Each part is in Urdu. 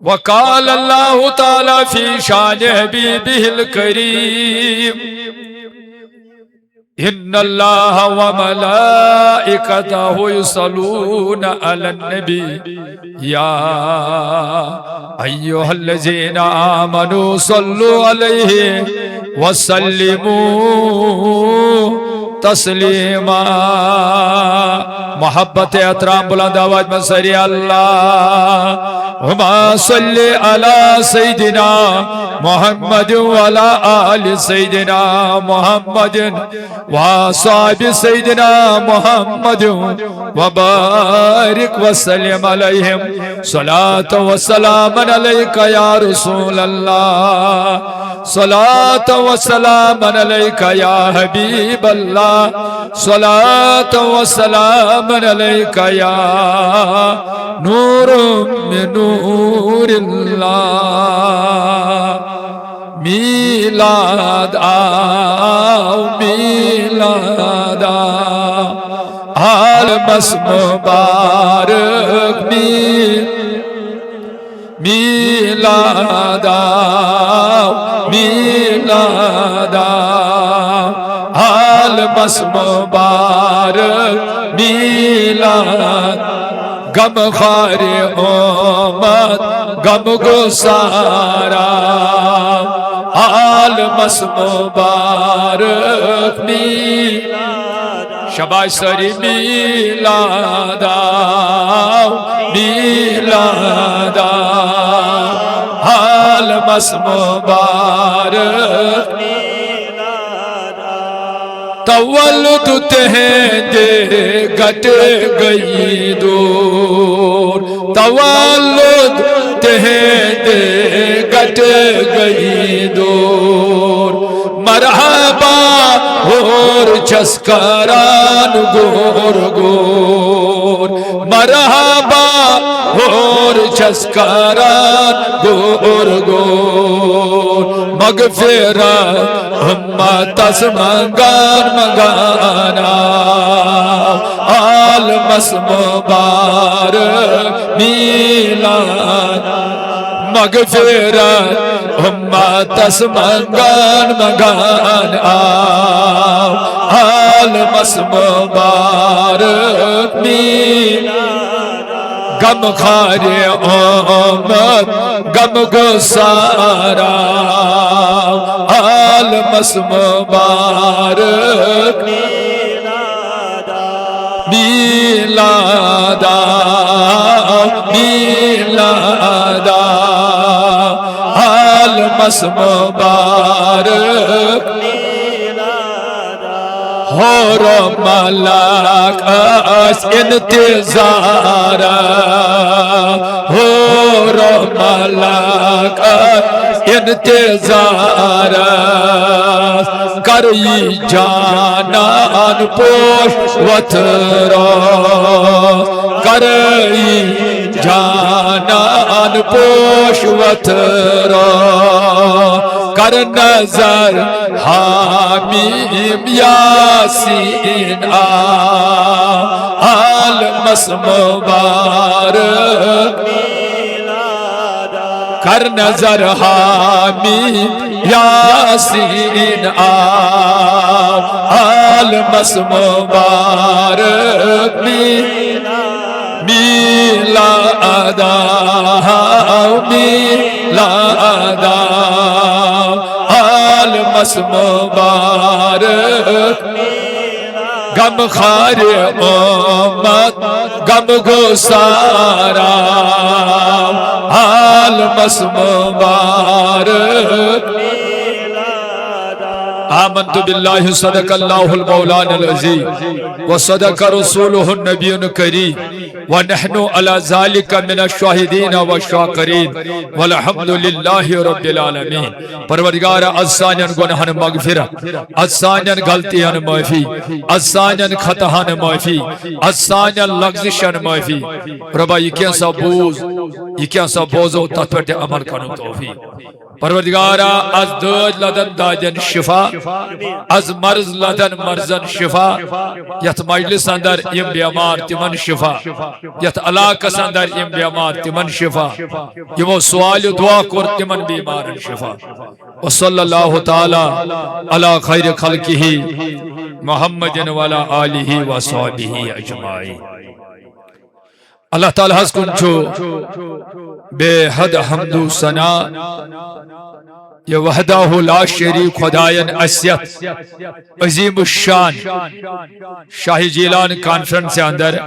وقال اللہ تعالی فی شان حبیبہ الکریم ان اللہ وملائکتہ یصلون علی النبی یا ایھا الذین آمنوا صلوا علیہ وسلموا تسلیما. محبت احترام بلند آواز میں سری اللہم صلی علی سیدنا محمد وعلی آل سیدنا محمد واصحاب سیدنا محمد وبارک وسلم علیہم. صلاۃ و سلام علیک یا رسول اللہ، صلاۃ و سلام علیک یا حبیب اللہ، صلاۃ و سلام علیک یا نور من نور اللہ. میلاد آؤ میلاد آؤ آل بس مبارک میلاد آؤ میلاد آؤ آل بس مبارک میلاد. غم خار امت غم گسارا آل بس مبارک میلاد. شباش سری میلاد آؤ میلاد آؤ آل بس مبارک میلاد. تولد تہندے گٹ گئی دور، تولد تہندے گٹ گئی دور. مرحبا اور چسکران گور گور، مرحبا اور چسکران گور گور. مغفرت امت اس منگان منگانا آل بس مبارک میلاد. مغفرت امت اس منگان منگانا آل بس مبارک میلاد. غم خار امت غم گسارا آل بس مبارک میلاد میلاد میلاد آل بس مبارک میلاد. اور ملک اس انتظار، اور ملک انتظار کری جانان پوش وترا، کری جانان پوش وترا. کر نظر حامیم یاسین آل بس مبارک میلاد. کر نظر حامیم یاسین آل بس مبارک میلاد. میلاد میلاد آل بس مبارک. غم خار امت غم گسارا آل بس مبارک. آمنت باللہ صدق اللہ المولان العظیم وصدق رسولہ النبی الکریم ونحن على ذلك من الشاہدین والشاکرین والحمد للہ رب العالمین. پروردگار ازسانین گناہن مغفرت، ازسانین غلطیان معافی، ازسانین خطاہن معافی، ازسانین لغزشن معافی. ربا یہ کیا سا بوز، یہ کیا سا بوزو تطورت عمل کرو توفیق. پروردگارا از دود لدن دادن شفا از مرض لدن مرزن شفا یت مجلس اندر یم بیمار تمن شفا یت علاقس اندر یم بیمار تمن شفا یمو سوال دعا کر تمن بیمار شفا وصلی اللہ تعالی علی خیر خلقہ محمد وعلی آلہ وصحبہ اجمعین اللہ تعالی حس کن چھو بے حد حمد و ثنا یہ وحدہ لا شریک خدایان اسیت عظیم الشان شاہ جیلان کانفرنس سے اندر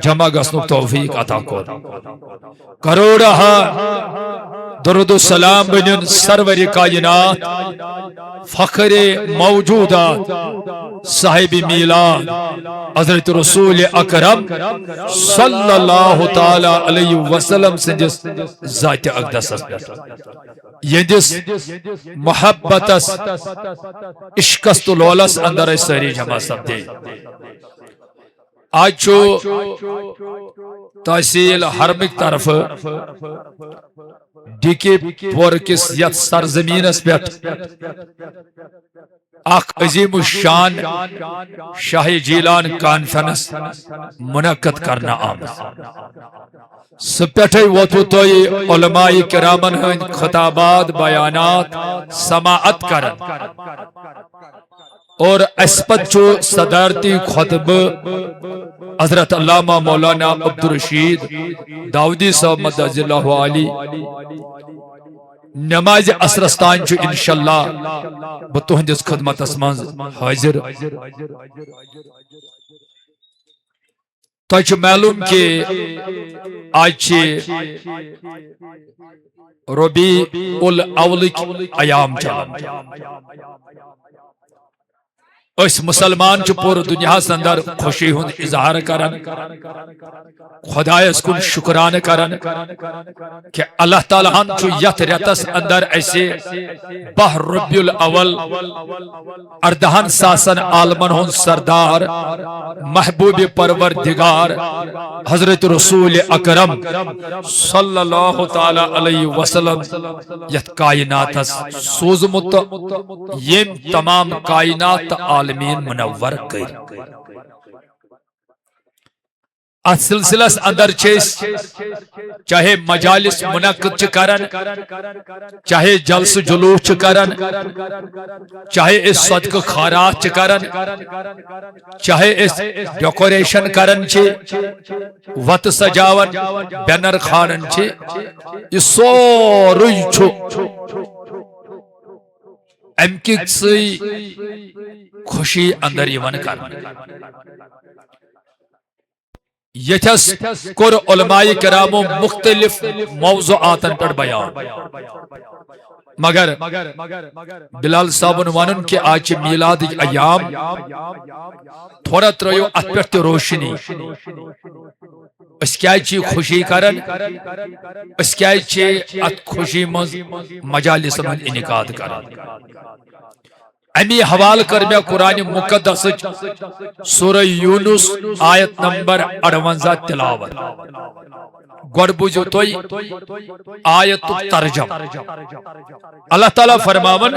جمع گسنک توفیق عطا کروڑا درود و سلام بنن سرور کائنات فخر موجودات صاحب میلاد حضرت رسول اکرم صلی اللہ تعالی علیہ وسلم سندس ذات اقدس یدس محبتس عشقست لولس اندر سری جمع سپدے آج چھو تحصیل حرمک طرف ڈیکی پورکس یت سرزمینس پیٹ اخ عظیم الشان شاہ جیلان کانفرنس منعقد کرنا آمد سپیٹھے وطو توی علماء کرامن ہن خطابات بیانات سماعت کرن اور اسپت چو صدارتی خطب حضرت علامہ مولانا عبدالرشید داودی صاحب مدد اللہ علی نماز اسرستان چو انشاءاللہ بتوہندس خدمت اسمان حاضر تو اچھو معلوم کہ آج چھے ربیع الاول ایام چلن اس مسلمان چو پور دنیا سندر خوشی ہند اظہار کرن خدای اس کن شکران کرن کہ اللہ تعالیٰ ہم چو یت ریتس اندر ایسے بہ ربیع الاول اردہن ساسن عالمن ہند سردار محبوب پروردگار حضرت رسول اکرم صلی اللہ تعالی علیہ وسلم یت کائنات سوزمت یم تمام کائنات عالمین منور کر اس سلسلہ اندر چیز چاہے مجالس منعقد چکرن چاہے جلس جلوس چکرن چاہے اس صدق خیرات چکرن چاہے اس ڈیکوریشن کرن چھے وط سجاون بینر خانن چھے یہ سوری چھو امکی سی خوشی اندر یون کرن یتھس کور علماء کرامو مختلف موضوعاتن پر بیان مگر بلال صاحب ونن کہ آج میلاد ایام تھوڑا ترو ات پہ روشنی اس کیا چی خوشی کرن اس کیا چی ات خوشی مز مجالس من انعقاد کرن امی حوال کر میں قرآن مقدس سورہ یونس آیت نمبر 58 تلاوت گوڑ بوجھو توئی آیت ترجم اللہ تعالیٰ فرماون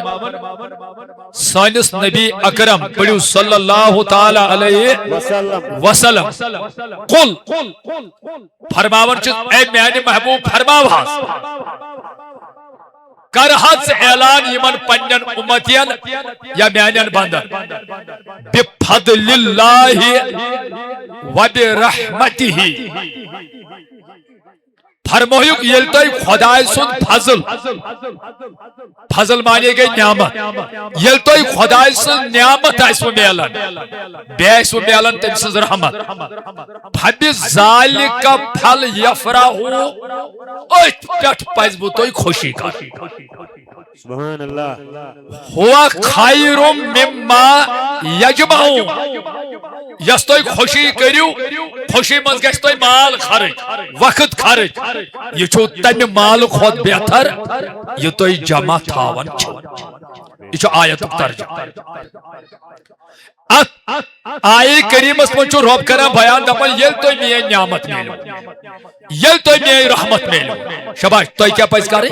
سانس نبی اکرم پڑھو صلی اللہ تعالی علیہ وسلم قل فرماون چیز اے میانی محبوب فرماواز کرحت اعلان یمن پنجن امتین یا میانین بندر بفضل اللہ و برحمتہ فرمویک یلتای خدای سن فضل فضل مانے گئی نعمت یلتای خدای سن نعمت ایسو میلن بے ایسو میلن تمسز رحمت فبذالک پھل یفرحو ایت پیٹ پائز بوتوی خوشی کر سبحان اللہ ہوا خیر مما یجمعون یس توی خوشی کریو خوشی مز گشت توی مال خرج وقت خرج یہ چھو تم مال خود بہتر یہ توی جمع تھاون چھو یہ چھو آیت ترجمہ آئے کریمس من چھو رب کران بیان دپان یل تو میری نعمت میلو یل تو میری رحمت میلو شباش تو کیا پز کرے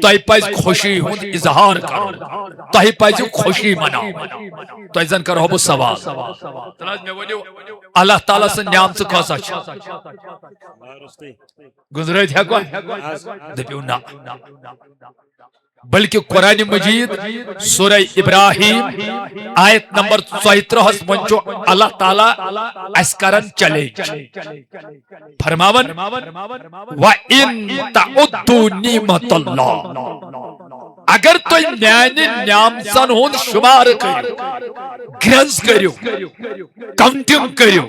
تو پز خوشی ہند اظہار کرو تو پز خوشی مناو تو زن کرو بہ سوال میں ونیو اللہ تعالیٰ سن نعمت کسا گزرت ہیکو دپیو نا بلکہ قرآن مجید سورہ ابراہیم آیت نمبر 34 من جو اللہ تعالیٰ اس کرن چلے فرماون وَإِن تَعُدُّوا نِعْمَةَ اللَّهِ اگر تو میانی نعمتن ہند شمار کرو گرنز کرو کاؤنٹنگ کرو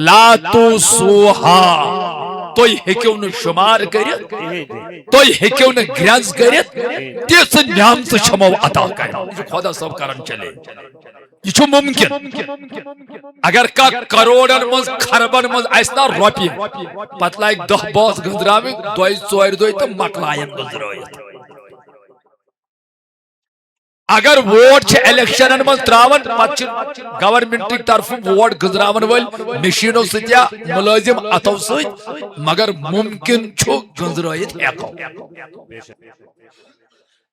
لا تُحْصُوهَا تو ہیکیو نہ شمار کرت تو ہیکیو نہ گرنز کرت تیس نعمت شمو عطا کرت خدا سب کرن چلے یہ چھو ممکن اگر کا کروڑن مز خربن مز ایسنا روپی پتہ لائک 10 باس گزراوی 2-4 تو مکلائن گزرویت اگر ووٹ چھ الیکشنن من تراون پتہ گورنمنٹ کی طرف ووٹ گزراون ول مشینوں ستیا ملازم اتو ست مگر ممکن چھو گزرائت ہیکو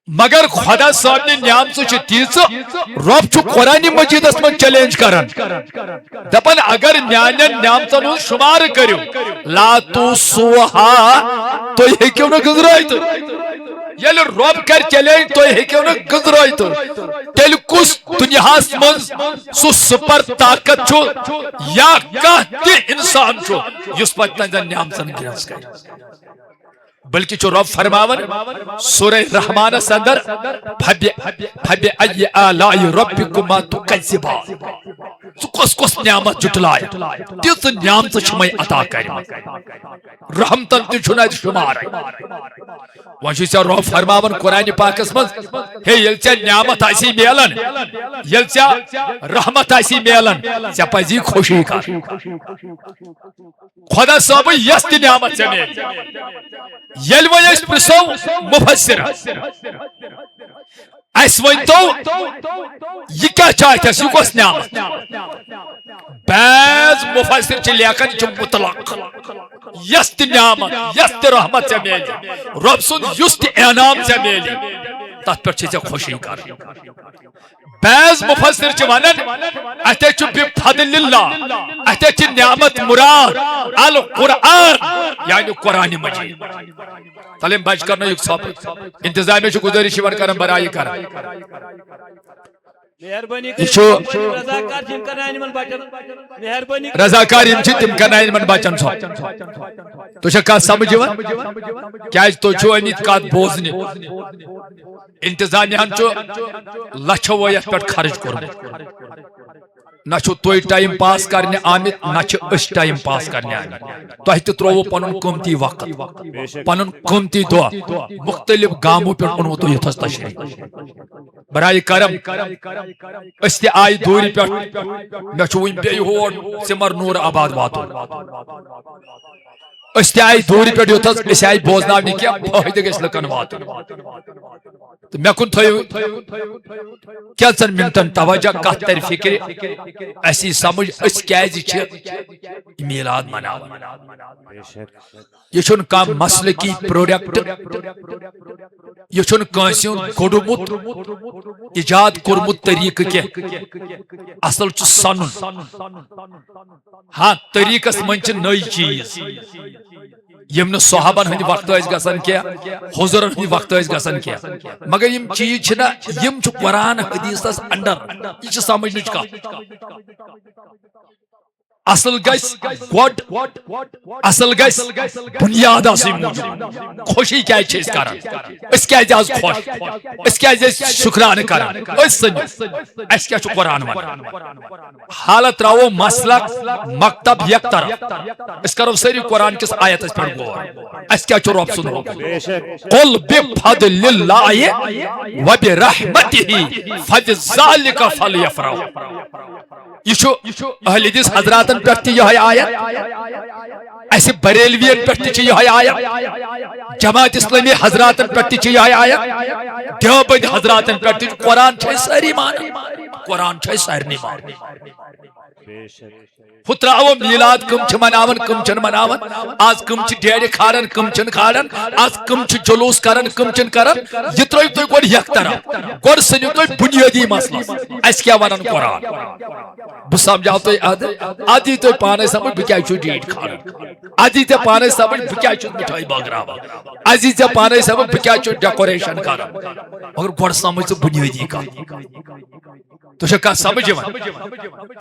مگر خدا صاحب نے نعمت چھ تیز رب چھ قرآن مجید اس من چیلنج کرن دپن اگر میانن نعمتن ہند شمار کرو لا تُحْصُوهَا تو ہیکیو نہ گزرائت یل رب کر چیلنج تو ہیکیو نہ گزرائت تیل کس دنیاس من سو سپر طاقت چھو یا کہتی انسان چھو یس پتہ نعمتن گرنز کر بلکہ جو رب فرماون سورہ رحمان سندر فَبِأَيِّ آلَاءِ رَبِّكُمَا تُكَذِّبَانِ تو کس نعمت جٹلائے تیس نعمت شمائی عطا کر رحمتن تی چھنا شمار وانشی سے رب فرماون قرآن پاکس مز ہے یل چا نعمت آسی میلن یل چا رحمت آسی میلن چا پزی خوشی کر خدا صاحب یست نعمت سے میل یل ویس پرسو مفسر اس ون تو یہ کیا چاہتا ہے یہ کس نعمت بعض مفسر چھ لیکن چھ مطلق یست نعمت یست رحمت سے میلی رب سن یست انعام سے میلی تات پر چیزیں خوشی کر بعض مفسر چھ ونن اتے چھ بفضل اللہ اتے چھ نعمت مراد القرآن یعنی قرآن مجید تعلیم بچ کرنا یک صاحب انتظامیہ چھ گزارش ون کرن برائی کرن رضاکار یم چھ تم کرنائن من بچن سو تو چھ کات سمجھو کیا تو چھو امید کات بوزنی انتظامیہ چھ لچھو ویت پر خرچ کرن نہ چھو توی ٹائم پاس کرنے آمد نہ چھو اس ٹائم پاس کرنے آمد تو ہی تروو پنن قیمتی وقت پنن قیمتی دعا مختلف گاموں پر انہوں تو یہ تھس تشریح برائے کرم اس تے آئی دوری پر میں چھو ان بے ہون سمر نور آباد واتو اس تے آئی دوری پر جو تھس اس آئی بوزنا بھی کیا فائدہ گیس لکن واتو تو میں کن تھوئے کیا سن منتن توجہ کہتر فکر ایسی سمجھ اس کیازی چھے میلاد مناو یہ چھن کام مسئلہ کی پروڈکٹ یہ چھن کانسیون گوڑمت ایجاد کرمت طریقہ کے اصل چھ سنن ہاں طریقہ سمنچ نئی چیز یم صحابن ہند وقت اس گسن کیا حضورن ہند وقت اس گسن کیا مگر یم چیز چھنا یم چھ قرآن حدیث اس انڈر یہ چھ سمجھنے کا اصل گیس گوڈ اصل گیس بنیاد آسی موجود خوشی کیا ہے اس کارن اس کیا ہے خوش اس کیا ہے شکران کرن اس سن اس کیا چھو قرآن ون حالت راو مسلک مکتب یک طرف اس کرو سری قرآن کس آیت اس پر گور اس کیا چھو رب سن ہو قل بفضل اللہ و برحمته فبذلک فلیفرحوا یہ چھو اہل حدیث حضراتن پرتی یہ آیت ایسے بریلوین پرتی یہ آیت جماعت اسلامی حضراتن پرتی یہ آیت دیوبند حضراتن پرتی قرآن چھے ساری مانا قرآن چھے سارنی مان بے شک ہتراو میلاد کم چھ مناون کم چھ مناون آج کم چھ ڈیڑ کھارن کم چھ کھارن آج کم چھ جلوس کرن کم چھ کرن یہ ترٲیِو تُہۍ گۄڈٕ یک طرف گۄڈٕ سٔنِو تُہۍ بُنیٲدی مسلس اَسہِ کیٛاہ ونان قرآن بہٕ سمجھاو تُہۍ ادٕ یی تُہۍ پانے سمجھ بہٕ کیٛازِ چھُس ڈیٹ کھارن ادٕ یی ژےٚ پانے سمجھ بہٕ کیٛازِ چھُس مِٹھٲے بٲگراوان ادٕ یی ژےٚ پانے سمجھ بہٕ کیٛازِ چھُس ڈیکوریشن کران مگر گۄڈٕ سمجھ ژٕ بُنیٲدی کتھ تو چھا کتھ سمجھ یوان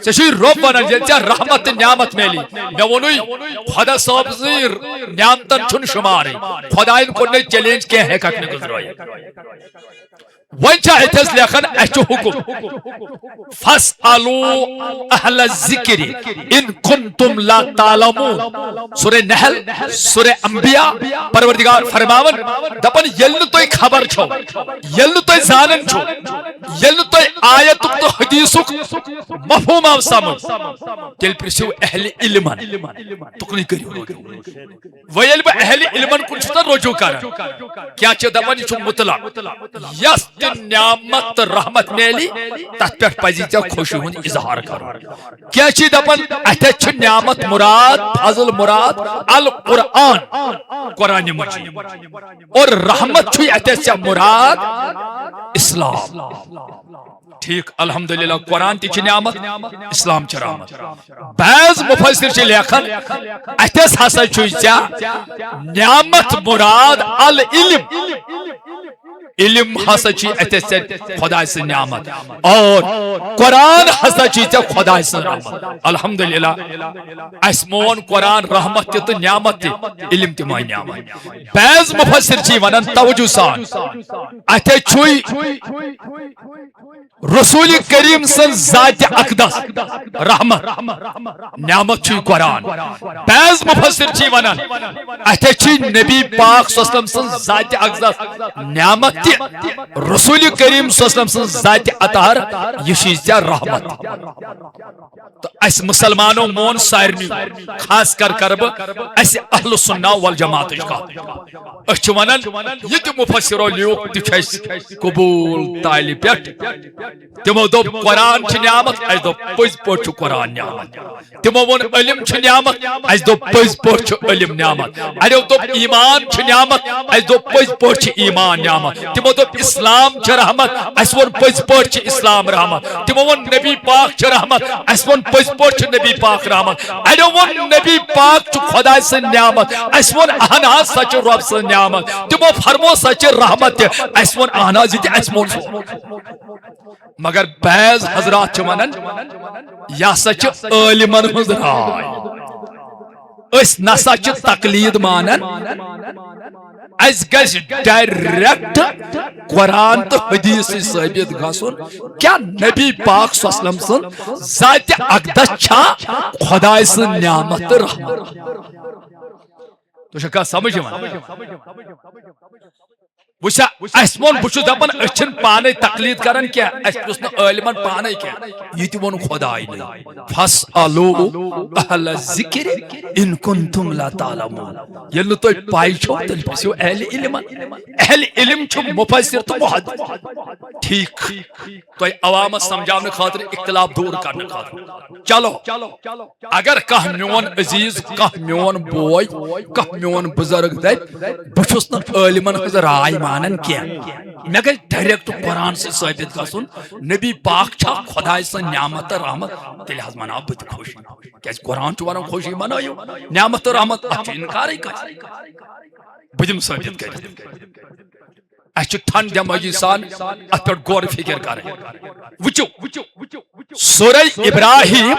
ژےٚ چھُے رۄب ونان ییٚلہِ ژےٚ رحمت تہٕ نعمت میلی مےٚ ووٚنُے خۄدا صٲب سٕنٛزِ نعمتن چھُنہٕ شُمارٕے خۄداین کوٚر نہٕ چیلینج کینٛہہ ہیٚککھ نہٕ گُزرٲیِتھ وۄنۍ چھا اتھس لیکھان اسہِ چھُ حُکم فاسألوا اہل الذکر ان کنتم لا تعلمون سورہ نحل سورہ انبیاء پروردگار فرماون دپن ییٚلہِ نہٕ تۄہہِ خبر چھو ییٚلہِ نہٕ تۄہہِ زانان چھو ییٚلہِ نہٕ تۄہہِ آیتُک تہٕ حدیثُک مفہوم آو سمجھ تیٚلہِ پرژھِو اہل علمن تُکنُے کٔرِو رجوع وۄنۍ ییٚلہِ بہٕ اہل علمن کُن چھُس نا رجوع کران کیٛاہ چھِ دپان یہِ چھُ مطلق یس نعمت رحمت میلی تتھ پہ پزی ژےٚ خوشی ہُنٛد اظہار کرُن کیٛاہ چھِ دپان اتھس چھُ نعمت مراد فضل مراد القرآن قرآن مجید اور رحمت چھُے اتھس ژےٚ مراد اسلام ٹھیک الحمدللہ قرآن تہِ چھِ نعمت اسلام چھِ رحمت بعض مفسر چھِ لیکھان اتھس ہسا چھُے ژےٚ نعمت مراد العلم علم ہسا چھی اتھس ژےٚ خۄداے سٕنٛز نعمت اور قرآن ہسا چھی ژےٚ خۄداے سٕنٛز رحمت الحمدللہ اسہِ مون قرآن رحمت تہِ تہٕ نعمت تہِ علم تہِ ماے نعمت بعض مفسر چھِ ونان توجہ سان اتھس چھُے رسول کریم سٕنٛز ذاتِ اقدس رحمت نعمت چھُے قرآن بعض مفسر چھِ ونان اتھس چھُے نبی پاک صلی اللہ علیہ وسلم سٕنٛز ذاتِ اقدس نعمت رسول کریم صلی اللہ علیہ وسلم سٕنٛز ذاتِ اطہر یہ چھُے ژےٚ رحمت تو اس مسلمانوں مون سارنی خاص کر بہٕ اسہِ اہل سنہ والجماعتٕچ کتھ أسۍ چھِ ونان یہِ تہِ مفسرو لیوٗکھ تہِ چھُ اسہِ قبوٗل تالہِ پٮ۪ٹھ تمو دوٚپ قرآن چھِ نعمت اسہِ دوٚپ پٔزۍ پٲٹھۍ چھُ قرآن نعمت تمو ووٚن علم چھُ نعمت اسہِ دوٚپ پٔزۍ پٲٹھۍ چھُ علم نعمت اڑیو دوٚپ ایمان چھُ نعمت اسہِ دوٚپ پٔزۍ پٲٹھۍ چھُ ایمان نعمت تمو دوٚپ اسلام چھِ رحمت اسہِ ووٚن پٔزۍ پٲٹھۍ چھُ اسلام رحمت تمو ووٚن نبی پاک چھِ رحمت اسہِ ووٚن پٔزۍ پٲٹھۍ چھُ نبی پاک رحمت اڑیو ووٚن نبی پاک چھُ خۄداے سٕنٛز نعمت اسہِ ووٚن اہن حظ سۄ چھِ رۄب سٕنٛز نعمت تمو فرمو سۄ چھِ رحمت تہِ اسہِ ووٚن اہن حظ یہِ تہِ اسہِ مون مگر بعض حضرات چھِ ونان یہِ ہسا چھِ عٲلمن ہٕنٛز راے أسۍ نسا چھِ تقلیٖد مانان اس گژھِ ڈائریکٹ قرآن تو حدیث ثابت گژھُن کیا نبی پاک صلی اللہ علیہ وسلم سٕنٛز ذاتِ اقدس چھا خۄداے سٕنٛز نعمت تہٕ رحمت تو چھا کتھ سمجھ یِوان وچھا اس مون بہٕ چھُس دپان أسۍ چھِنہٕ پانے تقلیٖد کران کینٛہہ اسہِ پرُژھ نہٕ عٲلمن پانے کینٛہہ یہِ تہِ ووٚن خۄداے فاسألوا اہل الذکر ان کنتم لا تعلمون ییٚلہِ نہٕ تۄہہِ پاے چھو تیٚلہِ پرژھِو اہل علمن اہل علم چھُ مفسر تہٕ محدث ٹھیک تۄہہِ عوامس سمجھاونہٕ خٲطرٕ اختلاف دوٗر کرنہٕ خٲطرٕ چلو اگر کانٛہہ میون عزیز کانٛہہ میون بوے کانٛہہ میون بزرگ دپہِ بہٕ چھُس نہٕ عٲلمن ہٕنٛز راے مانن کینٛہہ مےٚ گژھِ ڈائریکٹ قرآن سۭتۍ ثٲبت گژھُن نبی پاک چھا خۄداے سٕنٛز نعمت تہٕ رحمت تیٚلہِ حظ مناو بہٕ تہِ خوشی کیازِ قرآن چھُ ونان خوشی منٲیِو نعمت تہٕ رحمت اتھ چھُ انکارٕے کٲنٛسہِ بہٕ دِمہٕ ثٲبت کٔرِتھ اسہِ چھُ ٹھن دٮ۪مٲغی سان اتھ پٮ۪ٹھ غور فکر کرٕنۍ وٕچھِو سورہ ابراہیم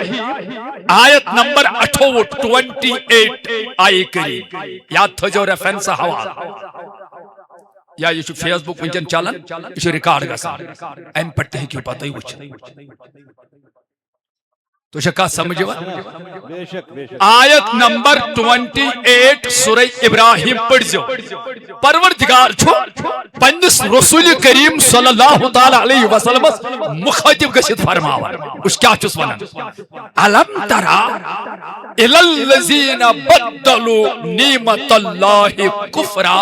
آیت نمبر 28 آیے کریم یاد تھٲیزیو ریفرنس حوالہٕ یا یہ فیس بک ونکن چلان یہ ریکارڈ گژھان ام پہ تہ ہیکو پتہ وچھت تو کت سمجھ آیت نمبر 28 سورہ ابراہیم پڑھزو پروردگار چھو پنس رسول کریم صلی اللہ تعالی علیہ وسلم مخاطب گژھت فرماوان اس کیا چھس ونان الم ترى الى الذين بدلوا نعمت اللہ کفرا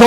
2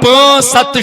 5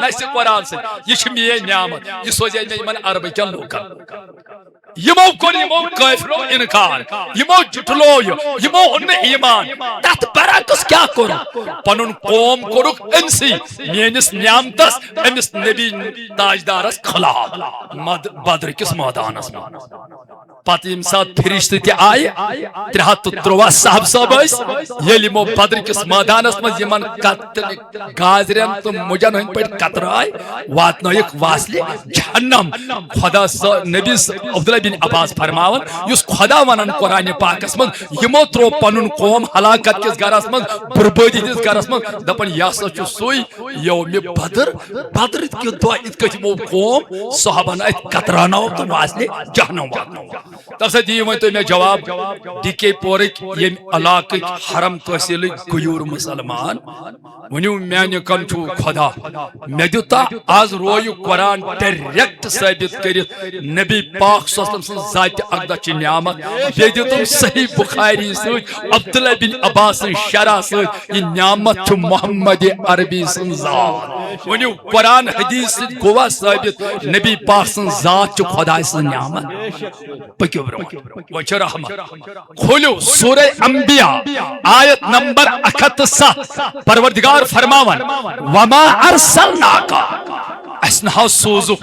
نس قرآن سے یہ میری نعمت یہ سوزے میں یمن عرب کن لوکن یمو کور یمو کافرو انکار یمو جٹلو یمو ان ایمان تات برعکس کیا کرو پنن قوم کورک انسی میانس نعمتس امس نبی تاجدارس خلاف بدر کس میدانس پتہ یم سات فرشتہ تہ آئے 313 صاحب صاحب یل یمو بدر کس میدانس مز یمن گازرین تو مجن ہند پہ قطر آئے واتنائک واصل جہنم خدا نبی عبداللہ بن عباس فرماون یس خدا ونان قرآن پاکس من یمو ترو پنن قوم ہلاکت کس گرس من بربادی کس گرس من دپن یہ ہسا چھ سوئی یوم بدر بدر کہ دہ ات کت یمو قوم صحابن ات قطرانو تو واصل جہنم واتنو تب سے دیو تو میں جواب ڈی کے پورک یم علاقہ حرم تحصیل غیور مسلمان ونیو میانہ کن چھو خدا مے دیتا آز رویو قرآن ڈائریکٹ ثابت کرت نبی پاک صلی اللہ علیہ وسلم ذات اقدس چی نعمت بے دیتم صحیح بخاری سوچ عبداللہ بن عباس شرح سوچ یہ نعمت چھو محمد عربی سن ذات ونیو قرآن حدیث گواہ ثابت نبی پاک سن ذات چھو خدا سن نعمت پکیو برو وچھ رحمت کھولو سورہ انبیاء آیت نمبر 71 پروردگار فرماون وما ارسلناک اسنہ سوزو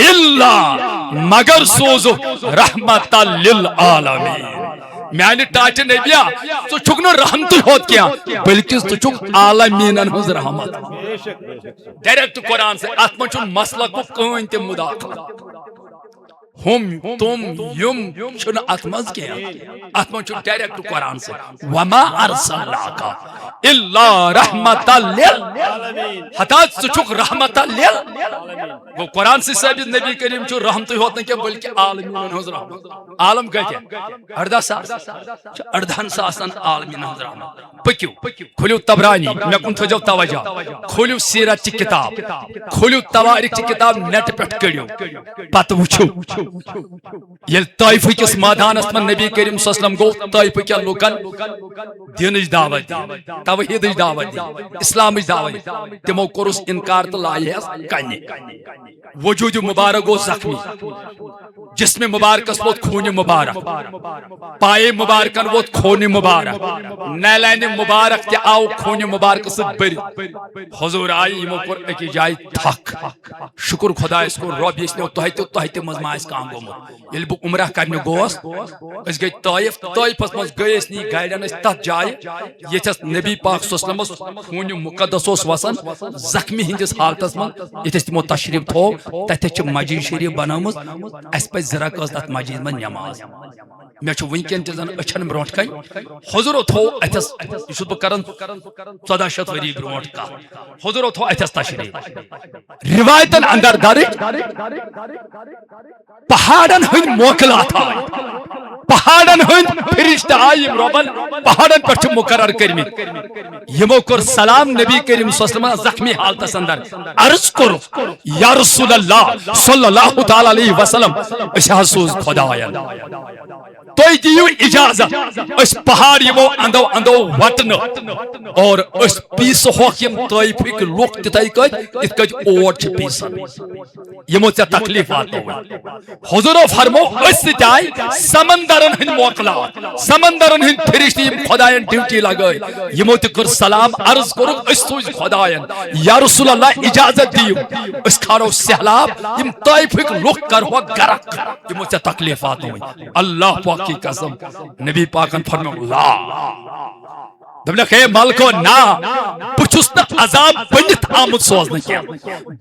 الا مگر سوزو رحمت للعالمین میانہ ٹاچ نبیا تو چھک نو رحمت ہوت کیا بلکہ تو چھک عالمین ہنز رحمت ڈائریکٹ قرآن سے اتمن چھن مسئلہ کو کہیں تے مداخلہ ہم تم یم چھن اتمز کیا اتمن چھن ڈائریکٹ قرآن سے وما ارسلناک الا رحمت للعالمین حتات تو چھک رحمت للعالمین وہ قرآن سے ثابت نبی کریم چھو رحمت ہوت نہیں کیا بلکہ عالمین ہنز رحمت عالم کہتے ہیں اردہ ساس اردہن ساسن عالمین ہنز رحمت پکیو کھولیو تبرانی میں کن تھجو توجہ کھولیو سیرت چی کتاب کھولیو تواریخ چی کتاب نیٹ پیٹ کریو پت وچھو یل طائف کس میدانس من نبی کریم صلی اللہ علیہ وسلم گو طائف کیا لوکن دینش دعوت دی توحیدش دعوت دی اسلامش دعوت دی تمو کورس انکار تو لائے کنے وجود مبارک گو زخمی جسم مبارک اس وقت خون مبارک پائے مبارکن وقت خون مبارک نیلین مبارک تے آو خون مبارک سے بری حضور آئی یمو پر اکی جائی تھک شکر خدا اس کو رب اس نے توہیت مزمہ اس کام گو مر یل بو عمرہ کرنے گوست اس گئی طائف اس مز گئی اس نی گائیڈن اس تت جائے یہ تس نبی پاک صلی اللہ علیہ وسلم خون مقدس اس وسن زخمی ہندس حالتس من یہ تس تمو تشریف تھو تتہ چھ مسجد شریف بنامز اس پہ ذرا کس تت مسجد من نماز میں چھ ونکن تہ زن اچھن برونٹ کئی حضور تھو اتس یہ بہ کرن 1400 وری برونٹ کا حضور تھو اتس تشریف روایتن اندر درج پہاڑن ہند موکلات آئی پہاڑن ہند فرشتہ آئی ربن پہاڑن پر چھ مقرر کرمت یمو کر سلام نبی کریم صلی اللہ علیہ وسلم زخمی حالت اندر عرض کرو یا رسول اللہ صلی اللہ تعالی علیہ وسلم اس حسوز خدایا تو دیو اجازت اس پہاڑ یمو اندو وطن اور اس پیس ہوکیم طائفک لوک تتائی کت ات کت اوٹ چھ پیسن یمو تے تکلیف آتا ہوئی حضور فرمو اس تائی سمندرن ہند موکلات سمندرن ہند فرشتی یم خدایان ڈیوٹی لگائی یمو تے کر سلام عرض کرو اس سوز خدایان یا رسول اللہ اجازت دیو اس کھارو سہلاب یم طائفک لوک کر ہوا گرک یمو تے تکلیف آتا ہوئی اللہ پاک کی قسم نبی پاکن فرمو لا دبلہ کہ مالکو نا پچھستا عذاب بنت آمد سوزنے کیا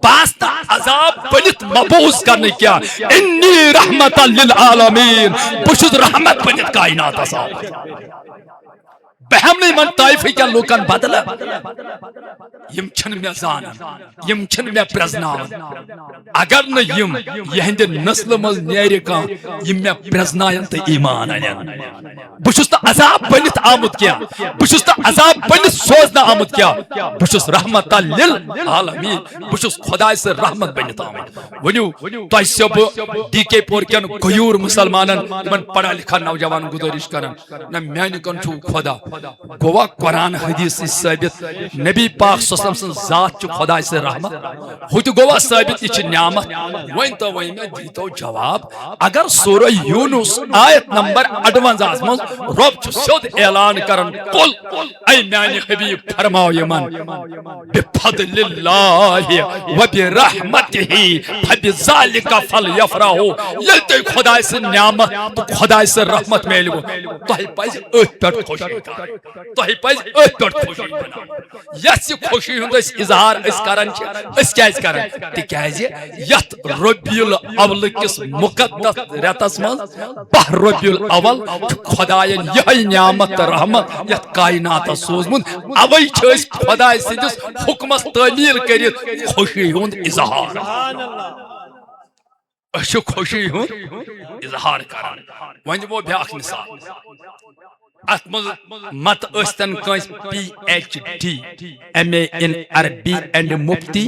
باستا عذاب بنت مبوز کرنے کیا انی رحمت للعالمین پچھس رحمت بنت کائنات اصاب بہم نہیں من طائفی کیا لوکن بدل یم چھن میں زانن یم چھن میں پرزناون اگر نہ یم یہند نسل مز نیرے کان یم میں پرزناین تے ایمان انن بچس تا عذاب بنت آمد کیا بچس تا عذاب بنت سوزنا آمد کیا بچس رحمت للعالمین بچس خدا سے رحمت بنت آمد ونیو تو سب ڈی کے پور کن غیور مسلمانن من پڑھا لکھا نوجوان گزارش کرن نہ میان کن چھو خدا گوا قرآن حدیث ثابت نبی پاک صلی اللہ علیہ وسلم ذات چھ خدا سے رحمت ہوت گوا ثابت یہ نعمت ون تو ون میں دیتو جواب اگر سورہ یونس آیت نمبر 58 من رب چھ سیود اعلان کرن قل اے میانی حبیب فرماؤ یمن بفضل اللہ وبرحمتہ فبذلک فلیفرحوا یل خدا سے نعمت تو خدا سے رحمت میلو تہ پز ات پہ خوشی تہ پز ات پہ خوشی یس خوشی ہند اظہار اس کران اس کیاز کران تکیاز یت ربیع الاول کس مقدس رتس من بہ ربیع الاول خداین یہ نعمت رحمت یت کائنات سوزمت اوی چھ خدا سندس حکمس تعمیل کرت خوشی ہند اظہار اچھا خوشی ہوں اظہار کران ون دمو بیاکھ مثال ات مت استن کنس PhD MA in Arabic and Mufti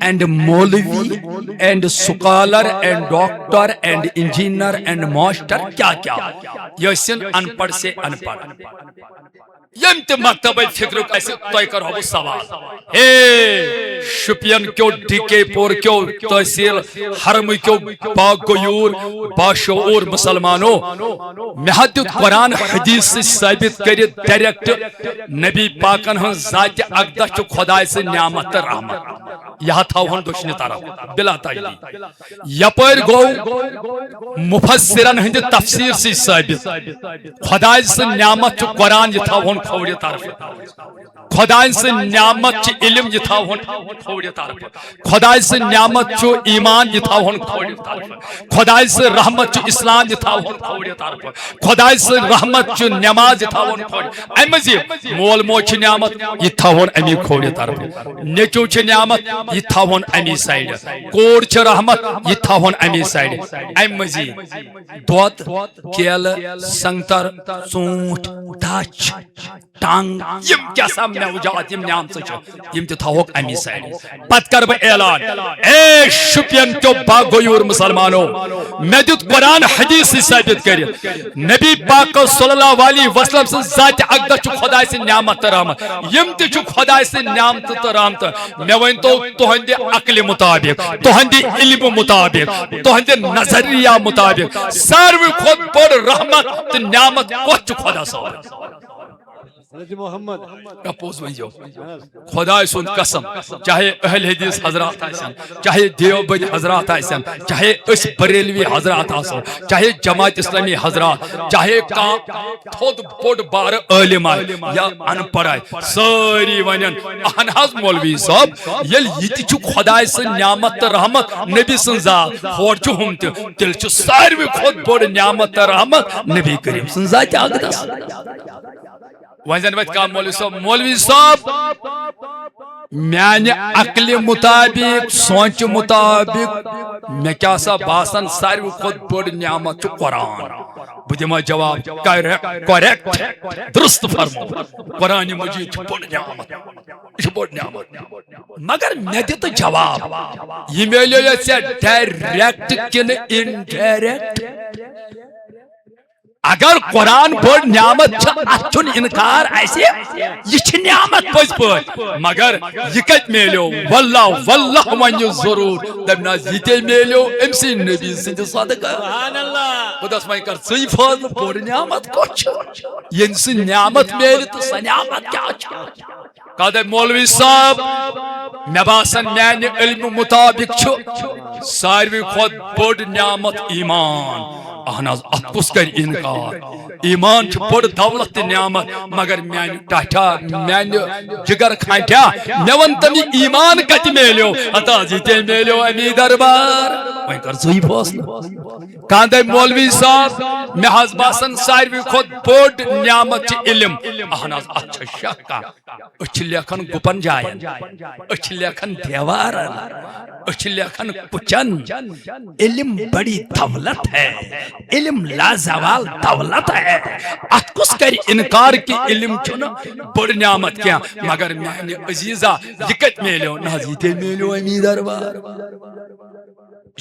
and Maulvi and scholar and doctor and engineer and master کیا کیا یسن ان پڑھ سے ان پڑھ یم تہ مکتب فکر تہ کرو سوال ہے شپین کیو ڈی پور کیو تحصیل حرم کیو باغیور باشعور مسلمانوں مہد قرآن حدیث سے ثابت کرت ڈائریکٹ نبی پاکن ہن ذات اقدس چھ خدا سے نعمت رحمت یہ تھاون دشنی طرف بلا تعلیل یپر گو مفسرن ہند تفسیر سے ثابت خدا سے نعمت چھ قرآن یہ تھاون کھوڑی طرف خدا سے نعمت چھ علم یہ تھاون کھوڑی طرف خدا سے نعمت چھ ایمان یہ تھاون کھوڑی طرف خدا سے رحمت چھ اسلام یہ تھاون کھوڑی طرف خدا سے رحمت چھ نماز یہ تھاون کھوڑی ایم مزید مول موج چھ نعمت یہ تھاون امی کھوڑی طرف نیچو چھ نعمت یہ تھاون امی سائیڈ کور چھ رحمت یہ تھاون امی سائیڈ ایم مزید دود کیل سنگتر سونٹ دچ ٹانگ یم کیا سام موجات یم نعمت چھ یم تہ تھاوک امی سائیڈ پت کر بہ اعلان اے شپین کیو باغیور مسلمانوں میں دیت قرآن حدیث سے ثابت کرت نبی پاک صلی اللہ علیہ وسلم سے ذات اقدس چھ خدا سے نعمت رحمت یم تہ چھ خدا سے نعمت رحمت میں ون تو تہند عقل مطابق تہند علم مطابق تہند نظریہ مطابق ساروی کھت بڑ رحمت تو نعمت کت چھ خدا صاحب محمد اپوز ونجو خدا سن قسم چاہے اہل حدیث حضرات آسن چاہے دیوبند حضرات آسن چاہے اس بریلوی حضرات آسن چاہے جماعت اسلامی حضرات چاہے تھود بوڑ بار عالم یا ان پڑھائی ساری ونن اہن حض مولوی صاحب یل یہ چھ خدا سن نعمت رحمت نبی سن ذات ہور چھ ہم تل چھ ساروی کھت بوڑ نعمت رحمت نبی کریم سن ذات اقدس وزن وقت کا مولوی صاحب میانہ عقل مطابق سوچ مطابق میں کیا سا باسن ساروی خود بڑ نعمت چھ قرآن بدما جواب کریکٹ درست فرمو قرآن مجید چھ بڑ نعمت چھ بڑ نعمت مگر میں دیتا جواب یہ میلے سے ڈائریکٹ کن انڈائریکٹ اگر قرآن بڑ نعمت چھن انکار ایسے یہ نعمت پز پہ مگر یہ کت میلو واللہ واللہ ونیو ضرور دبنا یہ میلو ام سی نبی سند صدقہ خداس میں کر سی فضل بڑ نعمت کچھ ین سی نعمت میل تو س نعمت کیا کہ مولوی صاحب میں باسن میانہ علم مطابق چھ ساروی کھت بڑ نعمت ایمان اہناز اتکس کر انکار ایمان چھ بڑ دولت نعمت مگر میان ٹاٹا میان جگر کھانٹیا میں ون تمی ایمان کت میلیو اتا جیتے میلیو امی دربار وہیں کر زوی فاصلہ کاندے مولوی صاحب میں حض باسن ساروی خود بڑ نعمت چھ علم اہناز اچھا شکا اچھ لیکن گپن جائن اچھ لیکن دیوارن اچھ لیکن پچن علم بڑی دولت ہے علم لازوال دولت ہے اتکس کر انکار کی علم چھنا بڑ نعمت کیا مگر میانے عزیزہ یہ کت میلیو نازیتے میلیو امی دربار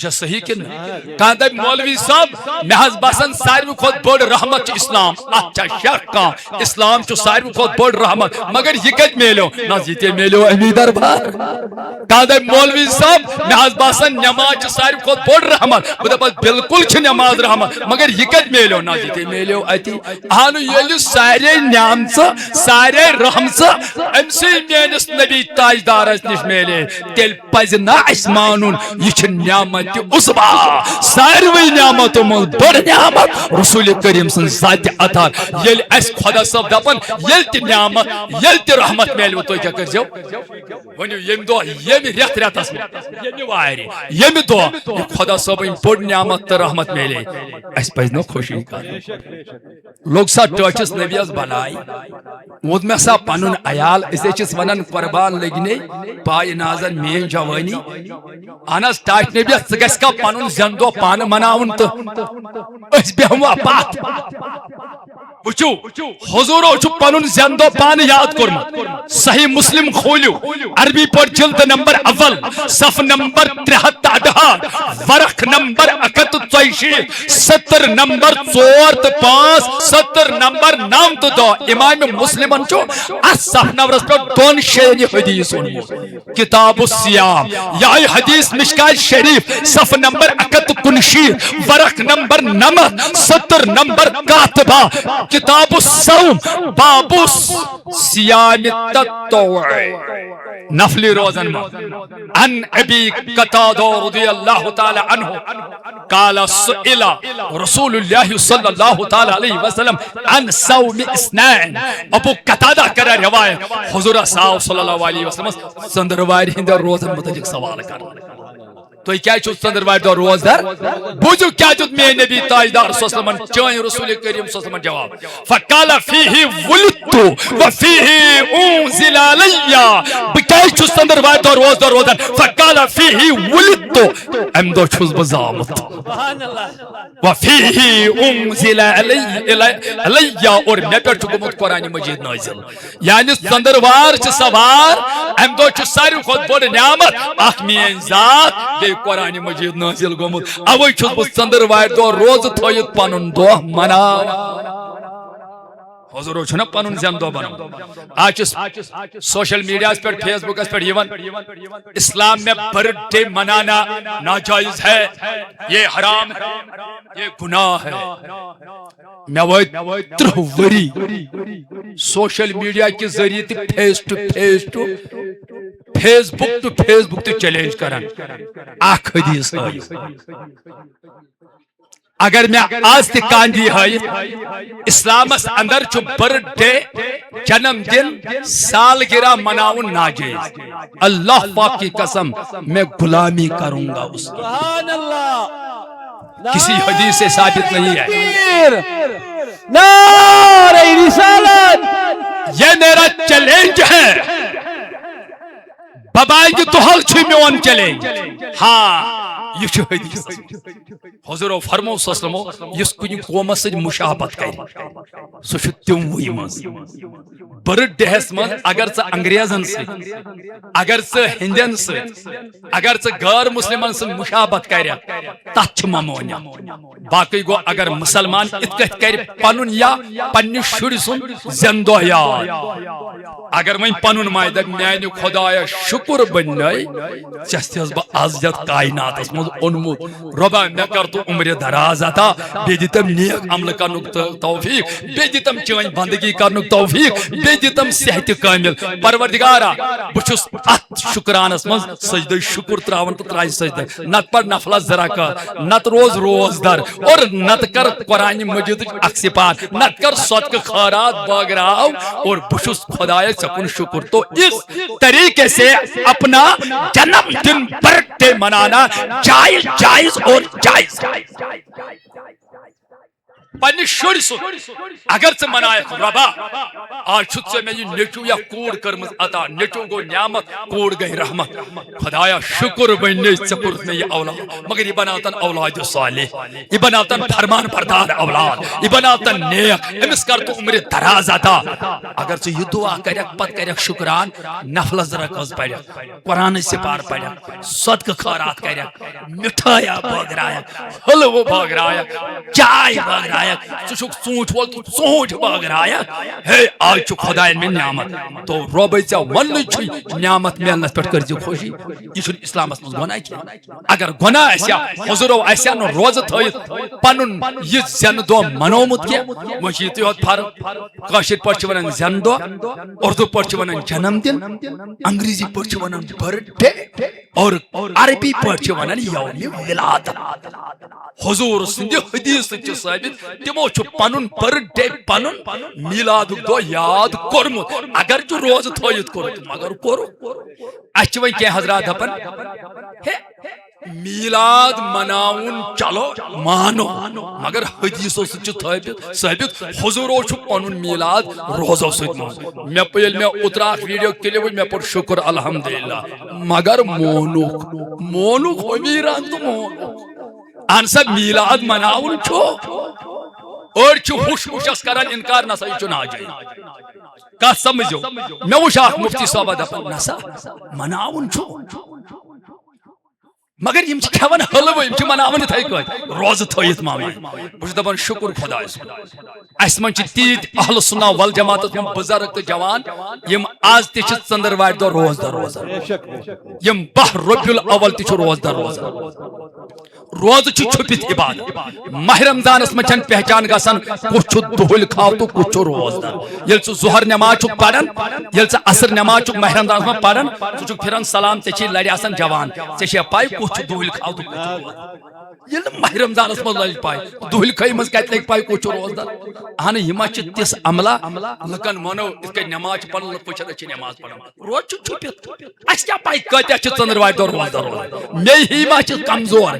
صحیح کن کہاں مولوی صاحب مہز باسن ساروی کھت بڑ رحمت اسلام اچھا شک اسلام چھ ساروی کھت بڑ رحمت مگر یہ کت میلو نہ میلو امی دربار کہاں مولوی صاحب مہز باسن نماز چھ ساروی کھت بڑ رحمت بہ بالکل چھ نماز رحمت مگر یہ کت میلو نہ میلو اتی اہن یل سارے نعمت سارے رحمت ام سی میانس نبی تاجدارس نش میلے تیل پز نہ اس مانن یہ نعمت عصبہ ساروی نعمتوں من بڑ نعمت رسول کریم سن ذات عطا یل اس خدا صاحب دپن یل تہ نعمت یل تہ رحمت میلو تو کیا کرزو ونیو یم دو یم ریت ریتس یم واری یم دو خدا صاحب بڑ نعمت تہ رحمت میلے اس پز نو خوشی کر لوگ سا ٹچس نبیس بنائی وود میں سا پنن عیال اسے چس ونن قربان لگنے پائے نازن مین جوانی انس ٹاٹ نبیس گس کا پنن زندو پان مناون تو اس بہوا پات وچو حضورو چھ پنن زندو پان یاد کرم صحیح مسلم کھولیو عربی پر جلد نمبر اول صف نمبر 73 ورق نمبر 61 70 نمبر 4 تو 5 70 نمبر 9 تو 2 امام مسلمن چو اس صف نمبر پر دون شیری حدیث کتاب الصیام یا حدیث مشکات شریف صف نمبر 61 ورق نمبر 9 70 نمبر کاتبہ کتاب الصوم باب صیام التطوع نفلی روزن عن ابی قتادہ رضی اللہ تعالی عنہ قال سئل رسول اللہ صلی اللہ تعالی علیہ وسلم عن صوم اثنین ابو قتادہ کرا روایت حضور صلی اللہ علیہ وسلم سندرواری ہند روزن متعلق سوال کر تو کیا چھو ژندروارِ دۄہ روزدار بوزو کیا چھو میں نبی تاجدار صلی اللہ علیہ وسلم چٲنۍ رسول کریم صلی اللہ علیہ وسلم جواب فقال فیہ ولدت وفیہ انزل علی بہ کیا چھو ژندروارِ دۄہ روزدار روزان فقال فیہ ولدت ام دۄہ چھُس بہ زامُت سبحان اللہ وفیہ انزل علی اور مے پٮ۪ٹھ چھُ گوٚمُت قرآن مجید نازل یعنی ژندروار چھِ سوار ام دۄہ چھُ ساروی کھۄتہٕ بوٚڑ نعمت اکھ میٲنۍ ذات قرآن مجید نازل گومت اوے چھس بہ ژندروارِ دۄہ روز تھٲیِتھ پنن دۄہ مناوان حضورو چھُنہ پنن زن دۄہ بناوان آج سوشل میڈیا پر فیس بکس پر یون اسلام میں برتھ ڈے منانا ناجائز ہے یہ حرام ہے یہ گناہ ہے میں وہ 30 وری سوشل میڈیا کے ذریعے تہ فیس ٹو فیس بک تو چیلنج کران اخ حدیث اگر میں آج تہ کاندی ہے اسلام اندر چھ برتھ ڈے جنم دن سالگرہ مناون ناجائز اللہ پاک کی قسم میں غلامی کروں گا اس کی سبحان اللہ کسی حدیث سے ثابت نہیں ہے نعرہ رسالت یہ میرا چیلنج ہے بابائی کی تو حل چھ میون چیلنج ہاں یہ چھ حدیث حضور فرمو صلی اللہ علیہ وسلم یس کنی قوم سۭتۍ مشابت کر سہ چھ تموٕے منٛز برتھ ڈیس من اگر ژٕ انگریزن سۭتۍ اگر ژٕ ہندین سۭتۍ اگر ژٕ غیر مسلمان سۭتۍ مشابت کر تتھ چھ ممانیت باقی گو اگر مسلمان ات کتھ کر پنن یا پننہِ شُرۍ سُنٛد زِنٛدٕ دۄہ یاد اگر وۄنۍ پنن ماے دپ میانہِ خدایا شکر بنائی چس تس بہ آز یتھ کائناتس مز اونمت رۄبا مے کر تو عمر دراز عطا بیٚیہِ دِتم نیک عمل کرنُک توفیق بیٚیہِ دِتم چٲنۍ بندگی کرنُک توفیق بیٚیہِ دِتم صحت کامل پروردگارا بہ چھُس اتھ شکرانس مز سجدہ شکر تراون تو تراے سجدہ نت پر نفل زراکات نت روزدار اور نت کر قرآن مجید اقصفات نت کر صدقہ خیرات باغراو اور بہ چھُس خدایا ژےٚ شکر تو اس طریقے سے اپنا جنم دن برتھ ڈے منانا جائز اور جائز پنہ شر سن اگر ژٕ منایکھ ربا آج چھُ ژےٚ مےٚ یہِ نیٚچوٗ یا کوٗر کٔرمٕژ عطا نیٚچوٗ گوٚو نعمت کوٗر گٔے رحمت خدایا شکر ونے ژےٚ کوٚرُتھ مےٚ یہِ اولاد مگر یہِ بناوتن اولاد صالح یہِ بناوتن فرمان بردار اولاد یہِ بناوتن نیک أمِس کر تو عمر دراز عطا اگر ژٕ یہِ دعا کرکھ پتہٕ کرکھ شکران نفلس رکٲژ پرکھ قرآن سپار پرکھ صدقہ خیرات کرکھ مٹھایا بٲگرایکھ حلوٕ بٲگرایکھ چائے بٲگرایکھ ژٕ چھُکھ ژوٗنٛٹھۍ وول تہٕ ژوٗنٛٹھۍ بٲگرایکھ ہے آج چھُ خۄداین مےٚ نعمت تو رۄبے ژےٚ وننٕے چھُے نعمت میلنس پٮ۪ٹھ کٔرۍ زِ خوشی یہِ چھُنہٕ اسلامس منٛز گۄناہ کینٛہہ اگر گۄناہ آسہِ ہا حضورو آسہِ ہا نہٕ روزٕ تھٲیِتھ پنُن یہِ زینہٕ دۄہ منومُت کینٛہہ وۄنۍ چھِ یِتُے یوت فرق کٲشِر پٲٹھۍ چھِ ونان زینہٕ دۄہ اردو پٲٹھۍ چھِ ونان جنم دِن انگریزی پٲٹھۍ چھِ ونان برتھ ڈے اور عربی پٲٹھۍ چھِ ونان یومِ ولادت حضور سٕنٛدِ حدیث سۭتۍ چھُ ثٲبت تِمو چھُ پنُن برتھ ڈے پنُن میلادُک دۄہ یاد کوٚرمُت اگر چھُ روزٕ تھٲیِتھ کوٚرُتھ مگر کوٚرُکھ اَسہِ چھِ وۄنۍ کینٛہہ حضرات دپان ہے میلاد مناوُن چلو مانو مگر حدیثو سۭتۍ چھُ ثٲبت حضورو چھُ پنُن میلاد روزو سۭتۍ مانُن ییٚلہِ مےٚ اوترٕ اکھ ویڈیو کلپ وٕچھ مےٚ پوٚر شکر الحمدللہ مگر مونُکھ امیٖرن تہٕ مونُکھ اہن سا میلاد مناوُن چھُ أڑۍ چھِ ہُش ہُشس کران انکار نسا یہِ چھُ ناجٲیز کتھ سمجھو مےٚ وٕچھ اکھ مفتی صٲبا دپان نسا مناوُن چھُ مگر یم چھِ کھٮ۪وان حلوٕ یم چھِ مناوان یِتھٕے کٔٹھۍ روزٕ تھٲیِتھ ماما بہٕ چھُس دپان شکر خۄدایس کُن اسہِ منٛز چھِ تیٖتۍ اہل سُنہ والجماعتس منٛز بُزرگ تہٕ جوان یم آز تہِ چھِ ژٔنٛدٕروارِ دۄہ روزدار روزان یم 10 ربیع الاول تہِ چھُ روزدار روزان روزٕ چھُ چھُپِتھ عبادت ماہ رمضانس منٛز چھنہٕ پہچان گژھان کُس چھُ دُہٕلۍ کھاو تہٕ کُس چھُ روزدار ییٚلہِ ژٕ ظہر نٮ۪ماز چھُکھ پران ییٚلہِ ژٕ عصر نٮ۪ماز چھُکھ ماہ رمضانس منٛز پران ژٕ چھُکھ پھران سلام ژےٚ چھِ لرِ آسان جوان ژےٚ چھے پاے کُس چھُ دُہٕلۍ کھاو تہٕ کُس چھُ روزدار ییٚلہِ نہٕ ماہ رمضانس منٛز لگہِ پاے دُہٕلۍ کھٲے منٛز کتہِ لگہِ پاے کُس چھُ روزدار اہن یہِ ما چھِ تِژھ عملہ لُکن ونو یِتھ کٔنۍ نٮ۪ماز چھِ پران لُکھ وٕچھن أسۍ چھِ نٮ۪ماز پران روزٕ چھُ چھُپِتھ اسہِ کیٛاہ پاے کۭتیاہ چھِ ژٔنٛدٕروارِ دۄہ روزدار روزان مے ہی ما چھِ کمزور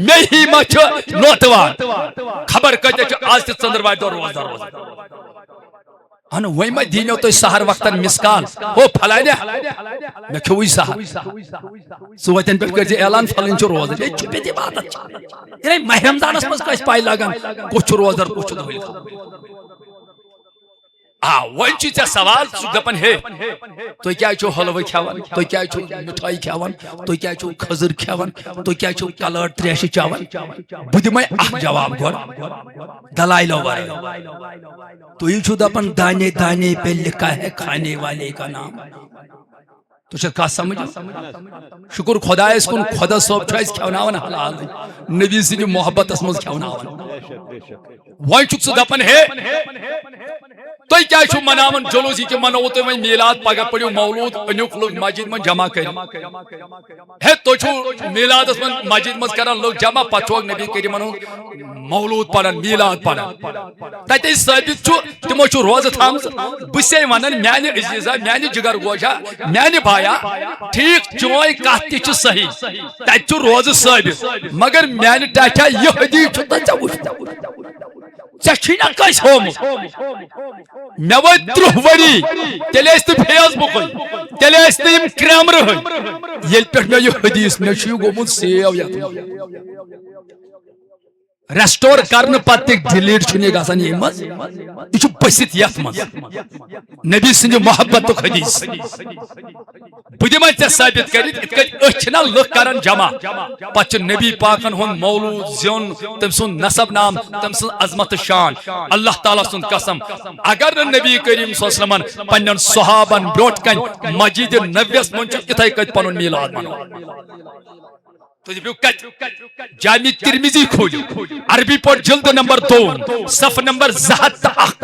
مے ہی ما چھِ نوتوار خبر کۭتیاہ چھِ آز تہِ ژٔنٛدٕروارِ دۄہ روزدار روزان اہن وۄنۍ ما دِینو تُہۍ سحر وقتن مسکال ہو پھلانیا مےٚ کھیوٚوٕے سحر ژٕ وتٮ۪ن پٮ۪ٹھ کٔرۍ زِ اعلان پھلٲنۍ چھُ روزان ہے چھُپِتھ عبادت یعنی ماہ رمضانس منٛز کٲنٛسہِ پاے لگان کُس چھُ روزدار کُس چھُ دُہٕلۍ کھاو وۄنۍ چھُے ژےٚ سوال ژٕ چھُکھ دپان ہے تُہۍ کیٛازِ چھِو حلوٕ کھٮ۪وان تُہۍ کیٛازِ چھِو مِٹھٲے کھٮ۪وان تُہۍ کیٛازِ چھِو کھٔزٕر کھٮ۪وان تُہۍ کیٛازِ چھِو کلٲڑ تریشہِ چٮ۪وان بہٕ دِمے اکھ جواب گۄڈٕ دلایلو ورٲے تُہۍ چھِو دپان دانے دانے پہ لکھا ہے کھانے والے کا نام تو چھِ کتھ سمجھ شکر خۄدایس کُن خۄدا صٲب چھُ اسہِ کھٮ۪وناوان حلالٕے نبی سٕنٛدِ محبتس منٛز کھٮ۪وناوان وۄنۍ چھُکھ ژٕ دپان ہے تُہۍ کیٛازِ چھِو مناوان جلوٗس یہِ کہِ منووٕ تُہۍ وۄنۍ میلاد پگہہ پٔرِو مولوٗد أنِوُکھ لُکھ مسجد منٛز جمع کٔرِتھ ہے تُہۍ چھِو میلادس منٛز مسجد منٛز کران لُکھ جمع پتہٕ چھُکھ نبی کریٖمن ہُنٛد مولوٗد پران میلاد پران تتے ثٲبت چھُ تِمو چھُ روزٕ تھامژٕ بہٕ چھسے ونان میانہِ عزیزا میانہِ جگر گوشا میانہِ بایا ٹھیٖک چٲنۍ کتھ تہِ چھِ صحیح تتہِ چھُ روزٕ ثٲبت مگر میانہِ ٹاٹھیا یہِ حدیث چھُ تہٕ ژےٚ وٕچھ ژےٚ چھُے نا کٲنٛسہِ ہومُت مےٚ وٲتۍ 30 ؤری تیٚلہِ ٲسۍ نہٕ فیس بُکٕے تیٚلہِ ٲسۍ نہٕ یِم کرٛیمرٕہٕے ییٚلہِ پٮ۪ٹھ مےٚ یہِ حدیث مےٚ چھُ یہِ گوٚمُت سیو یتھ ریسٹور کرنہٕ پتہٕ تہِ ڈِلیٹ چھُنہٕ یہِ گژھان ییٚمہِ منٛز یہِ چھُ بٔسِتھ یتھ منٛز نبی سٕنٛدِ محبتُک حدیث بہٕ دِمے ژےٚ ثٲبت کٔرِتھ یِتھ کٔنۍ أسۍ چھِنا لُکھ کران جمع پتہٕ چھُ نبی پاکن ہُنٛد مولوٗد زیُن تٔمۍ سُنٛد نسب نام تٔمۍ سٕنٛز عظمت تہٕ شان اللہ تعالیٰ سُنٛد قسم اگر نہٕ نبی کریم صلی اللہ علیہ وسلمن پننٮ۪ن صحابن برٛونٛٹھ کنہِ مسجدِ نبویس منٛز چھُ یِتھٕے کٔنۍ پنُن میلاد مناوان تُہۍ دٔپِو کتہِ جامع ترمذی کھوٗلِو عربی پٲٹھۍ جلد نمبر 2 صفحہ نمبر 201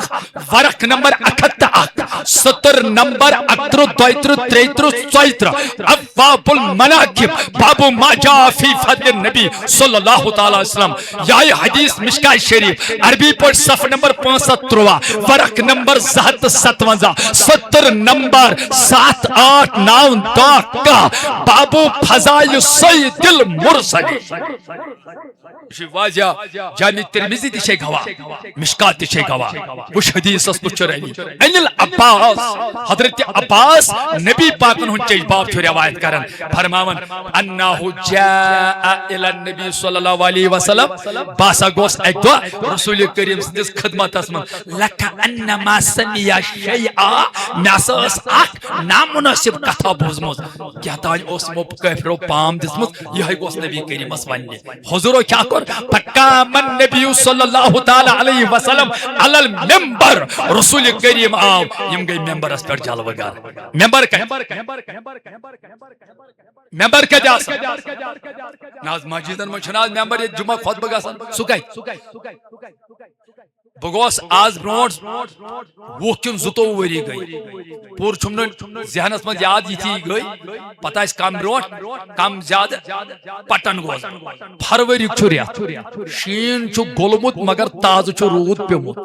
ورق نمبر 101 سطر نمبر 31 33 34 ابواب المناقب باب ما جاء فی فضل النبی صلی اللہ تعالی وسلم یہ حدیث مشکاہ شریف عربی پٲٹھۍ صفحہ نمبر 513 ورق نمبر 257 سطر نمبر 7 8 9 10 باب فضائل سید المرسل واضح جامع ترمذی تہ گواہ مشکات تہ گواہ وش حدیث اس پچر علی ان العباس حضرت عباس نبی پاکن ہن چیز باب چھ روایت کرن فرماون انه جاء الى النبي صلی اللہ علیہ وسلم باسا گوس ایک دو رسول کریم سندس خدمتس من لک انما سمع شیئا ناسس اخ نامناسب کتھا بوزمت کیا تاج اس مو کافرو پام دسمت یہ گوس نبی کریم اس ونی حضور کیا کر فقام النبی صلی اللہ تعالی علیہ وسلم علی المنبر رسول کریم آو یم گئی ممبر اس پر جلوہ گر ممبر کا ممبر کا جاس ناز مسجدن من چھناز ممبر جمعہ خطبہ گسن سکائی بگوس آز برونٹ وہ کن زتو وری گئی پور چھمن ذہنس من یاد یہ گئی پتہ اس کم برونٹ کم زیادہ پٹن گوز فروری چھریا شین چھ گولمت مگر تاز چھ رود پیمت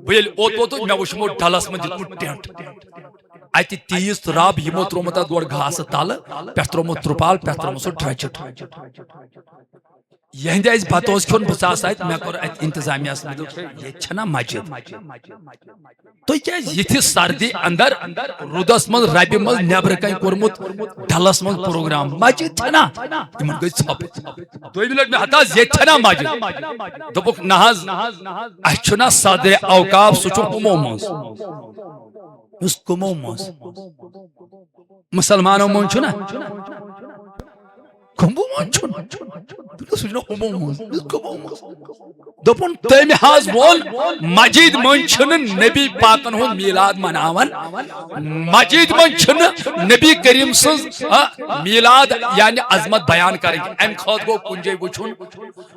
بیل اوت مے وشمو ڈلس من دتمت ٹینٹ اتہ تیز راب یمو ترومت گوڑ گھاس تل پہ ترومت ترپال پہ ترومت سو ڈرچٹ یہ اس بتوس کھون بساس ات مے کور ات انتظامیہ اس یہ چھنا مسجد تو کیا یہ سردی اندر رودس من ربی من نیبر کن کورمت ڈلس من پروگرام مسجد چھنا تمن گئی ژھپ دوی لٹ میں ہتا یہ چھنا مسجد دبک نہاز اچھنا صدر اوقاف سچو عمومس اس کمومس مسلمانوں من چھنا دپن تم حاض بول مسجد من چھن نبی پاکن ہن میلاد مناون مسجد من چھن نبی کریم سز میلاد یعنی عظمت بیان کریں ام خود گو کنجے وچھن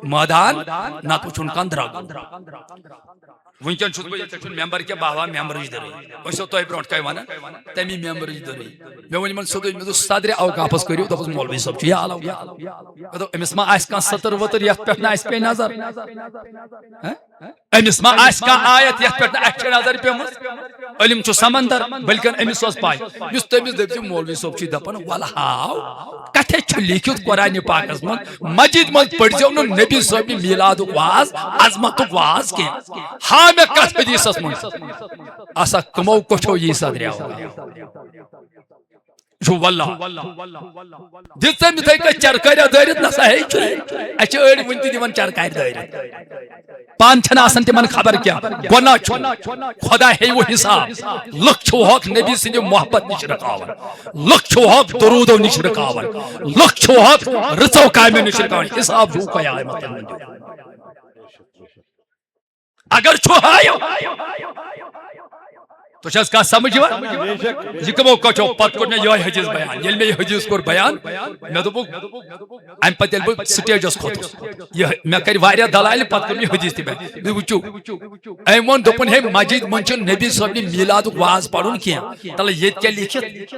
میدان نہ وچھن کان درگ ونکن چھس بہ یتھ ممبر کے بابا ممبر ادھر وسو تو برونٹ کای ون تمی ممبر ادھر مے ون من سوگے مے صدر اوقافس کریو دپس مولوی صاحب چھ علاو تو امس ما اس کان سطر وتر یتھ پٹھ نہ اس پہ نظر امس ما اس کا آیت یتھ پٹھ اچھ نظر پیمس علم چھ سمندر بلکن امس اس پای یس تمس دپ مولوی صاحب چھ دپن ول ہاو کتھے چھ لکھت قران پاکس من مسجد من پڑھجو نبی صاحب میلاد واز عظمت واز کے ہاں میں کت حدیث اس من اسا کمو کچھو یہ صدر جو واللہ دتا می تھے چرکاریا دایرت نہ ہے اچ اڑ ونتی دیون چرکار دایرت پان چھنا آسن تمن خبر کیا گناہ چھ خدا ہے وہ حساب لکھ چھو حق نبی سند محبت نش رکاون لکھ چھو حق درود و نش رکاون لکھ چھو حق رچو کام نش رکاون حساب جو قیامت اگر چھو ہایو تو چھس کا سمجھ وا یہ کمو کچو پت کو نے یہ حدیث بیان یل میں یہ حدیث کور بیان میں تو ام پتل بو سٹیجس کھوت یہ میں کر واریا دلائل پت کو یہ حدیث تہ میں وچو ایمون دپن ہے مسجد منچ نبی صاحب نے میلاد واز پڑھن کیا تل یہ کیا لکھت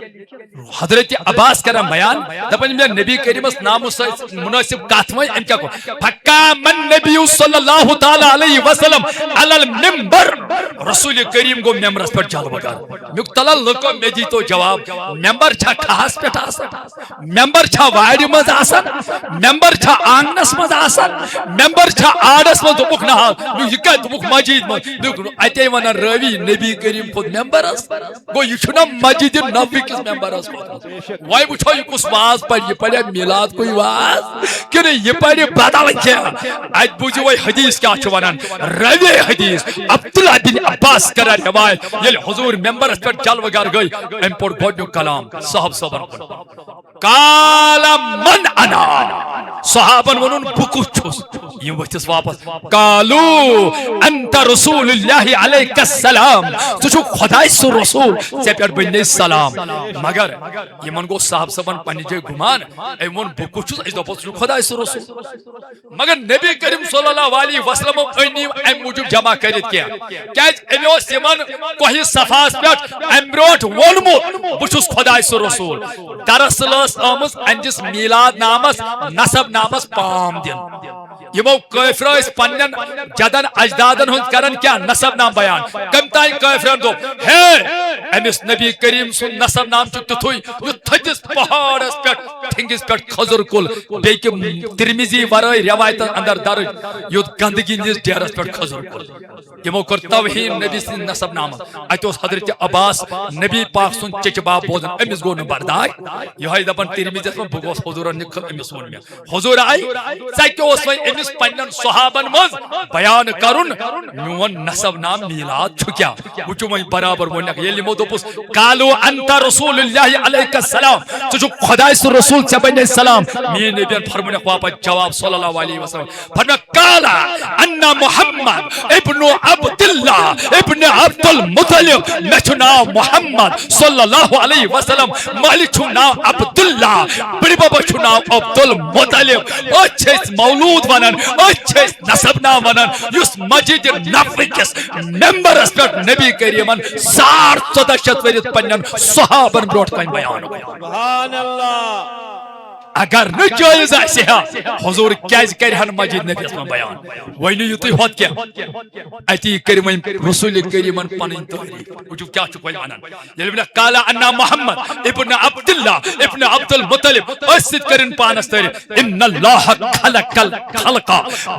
حضرت عباس کرم بیان دپن میں نبی کریم اس نام مناسب کات میں ام کیا کو فقام النبی صلی اللہ تعالی علیہ وسلم علی المنبر رسول کریم کو ممبر پر جلوہ گر مختلف لکو میں جی تو جواب ممبر چھا کھاس پہ آسن ممبر چھا وائر مز آسن ممبر چھا آنگنس مز آسن ممبر چھا آڑس مز دبک نہا یہ کہ دبک مسجد مز اتے ونن روی نبی کریم خود ممبر اس گو یہ چھنا مسجد نبوی کس ممبر اس وائی وچھو یہ کس واز پر یہ پڑھے میلاد کوئی واز کہ نہیں یہ پڑھے بدل کیا اج بوجھو وہ حدیث کیا چھ ونن روی حدیث عبداللہ بن عباس کرا روایت یل حضور ممبر اس پر جلوہ گر گئی ام پر گوڈنیو کلام صاحب صبر قال من انا صحابن ونن بکو چھس یہ وقتس واپس قالو انت رسول اللہ علیک السلام تو چھو خدای سو رسول سے پر بننے سلام مگر یہ من گو صاحب صبن پنی جے گمان اے من بکو چھس اس دوپس چھو خدای سو رسول مگر نبی کریم صلی اللہ علیہ وسلم انی ام موجب جمع کرت کیا کیاز امیو سیمن کوئی صفاس پیٹ امبروٹ ونمو بچھس خدای سو رسول دراصل آمس انجس میلاد نامس نسب نامس پام دن یمو کافرو اس پنن جدن اجدادن ہند کرن کیا نسب نام بیان کم تائی کافرن دو ہے امس نبی کریم سن نسب نام چھ تتھوی یہ تھجس پہاڑس پٹ تھنگس پٹ خضر کل بیک ترمذی ورائے روایت اندر درج یہ گندگی نس ڈیرس پٹ خضر کل یمو کر توہین نبی سن نسب نام اتوس حضرت عباس نبی پاک سن چچ باب بوزن امس گو برداشت یہ دپن ترمذی من بگوس حضور نکھ امس ون میں حضور آئی سکوس وی امس پنن صحابن مز بیان کرن میون نسب نام میلاد چھ کیا وچو وی برابر ونک یلی مو دوپس قالو انت رسول اللہ علیہ السلام تو خدا اس رسول سے بن السلام می نبی فرمانے واپس جواب صلی اللہ علیہ وسلم فرمایا قال ان محمد ابن عبد اللہ ابن عبد المطلب مچنا محمد صلی اللہ علیہ وسلم مالک چنا عبد اللہ بڑی بابا چنا عبد المطلب اچھس مولود ونن اچھس نسب نام ونن یس مسجد نبوی کس ممبر اس پر نبی کریمن 1400 ورید پنن صحابن بروٹ کن بیان سبحان اللہ اگر نہ جائز آسے حضور کیاز کرہن مسجد نبی اس میں بیان وینو یوتی ہوت کیا اتی کریم رسول کریم پنن تحریک وجو کیا چھ کوئی ونن یلنا قال ان محمد ابن عبد اللہ ابن عبد المطلب اسد کرن پانس تر ان اللہ خلق الخلق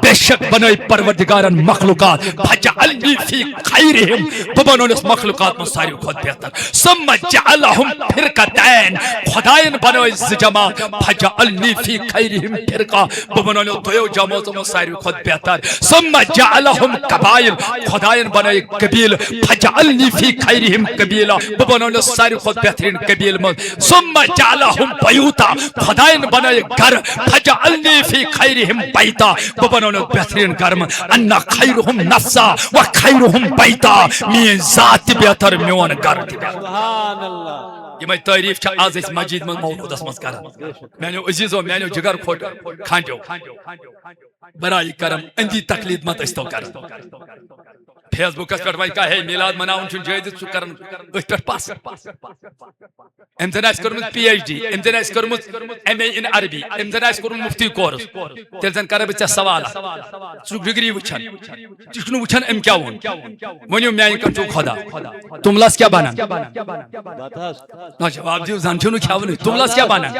بے شک بنائی پروردگارن مخلوقات فجعلنی فی خیرہم ببنون اس مخلوقات میں ساری خود بہتر ثم جعلهم فرقتین خدائن بنائی جماعت فجعلنی فی خیرہم فرقہ ببنون دیو جماعت میں ساری خود بہتر ثم جعلهم قبائل خدائن بنائی قبیل فجعلنی فی خیرہم قبیلہ ببنون ساری خود بہترین قبیل میں ثم جعلهم بیوتا خدائن بنائی گھر فجعلنی فی خیرہم بیتا ببنون بہترین گھر میں ان خیرہم نفسا و خیرہم بیتا میں ذات بہتر میون گھر سبحان اللہ یہ میں تعریف چھا آز اس مسجد میں مولود اس مز کرم میں نے عزیزو میں نے جگر کھوٹ کھانجو برائی کرم اندی تقلید مت استو کرم فیس بک اس پر بھائی کا ہے میلاد مناون چھ جائز چھ کرن اس پر پاس امتن اس کرمت پی ایچ ڈی امتن اس کرمت ایم اے ان عربی امتن اس کرمت مفتی کورس تیل زن کرے بچہ سوال چھ ڈگری وچھن چھ نو وچھن ام کیا ون ونیو میں کم چھ خدا تم لاس کیا بنان نا جواب دیو زن چھنو کیا ون تم لاس کیا بنان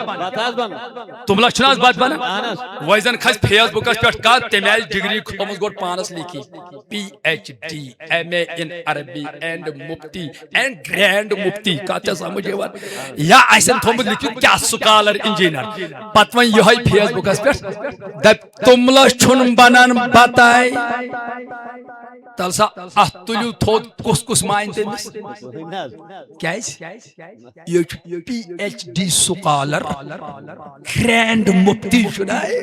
تم لاس چھناس بات بنان وایزن کھس فیس بک اس پر کا تمیل ڈگری کھومس گوٹ پانس لکھی پی ایچ ڈی ایم اے ان عربی اینڈ مفتی اینڈ گرینڈ مفتی کاچا سمجھے ون یا ایسن تھومت لکھت کیا سکالر انجینئر پتوان یہ فیس بک اس پر دب تملا چھن بنان بتائی تلسا اتلیو تھوت کس کس مائن تیمس کیا یہ P H D scholar grand مفتی شنائی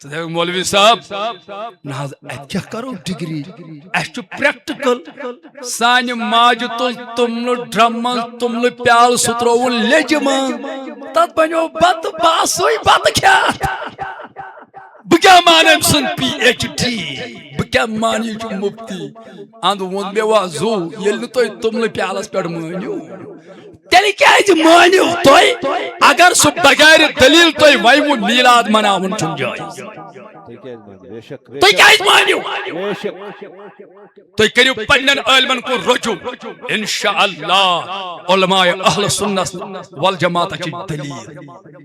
مولوی صاحب ناز کیا کرو ڈگری ایسٹ پریکٹیکل سان ماج تل تمل ڈرمل تمل پیال سترو لیجم تت بنو بت باسوئی بت کیا بکیا مان سن پی ایچ ڈی بکیا مانی چھ مفتی اند ون بے وازو یل تو تمل پیالس پڑ مانیو تیلی کیا مانیو توئی اگر سو بغیر دلیل توئی وائمو میلاد مناون چن جائز توئی کیا مانیو توئی کریو پنن علمن کو رجوع انشاءاللہ علماء اہل سنت والجماعت چی دلیل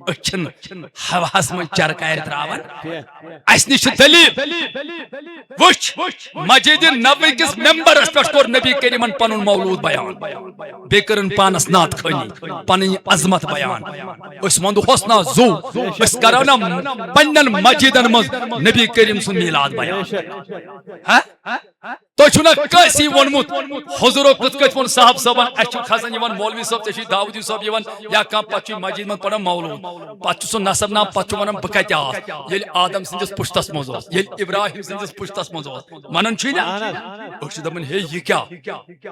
اچھن حواس من چرکائر تراون ایسنی چھ دلیل وچ مسجد نبوی کس ممبر اس پر کور نبی کریمن پنن مولود بیان بیکرن پانس نات خانی پنن عظمت بیان اس مند حسنا زو اس کرونا پنن مسجدن مز نبی کریم سن میلاد بیان تو چھنا کیسی ونمت حضور کت کت ون صاحب صاحبن اچھ کھسن یون مولوی صاحب تشی داودی صاحب یون یا کم پچ مسجد من پڑا مولود پچ سو نسب نام پچ ونم بکت آس یل آدم سندس پشتس مز یل ابراہیم سندس پشتس مز منن چھ نا دپان ہے یہ کیا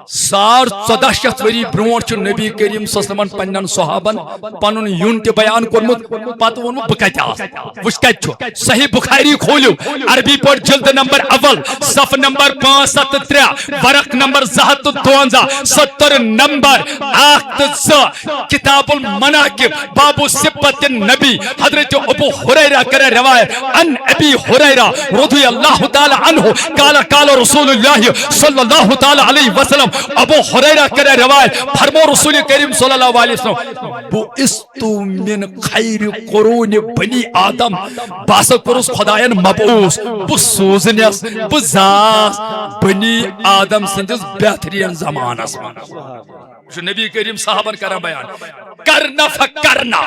1400 ؤری برونٹ نبی کریم صلی اللہ علیہ وسلم پنن صحابن پنن یون تہ بیان کورمت پتہ وون بہ کتہ آس وچ کت چھ صحیح بخاری کھولیو عربی پٲٹھۍ جلد نمبر اول صف نمبر 573 ورق نمبر 252 70 نمبر 1 کتاب المناقب باب صفت النبی حضرت ابو ہریرہ کرے روایت ان ابی ہریرہ رضی اللہ تعالی عنہ قال قال رسول اللہ صلی اللہ تعالی علیہ وسلم ابو ہریرہ کرے روایت فرمو رسول کریم صلی اللہ علیہ وسلم بعثت من خیر قرون بنی آدم باسا کرس خدایان مبعوث بسوزنس بزاس بنی آدم سندس بہترین زمانس جو نبی کریم صحابن کرا بیان کرنا فکرنا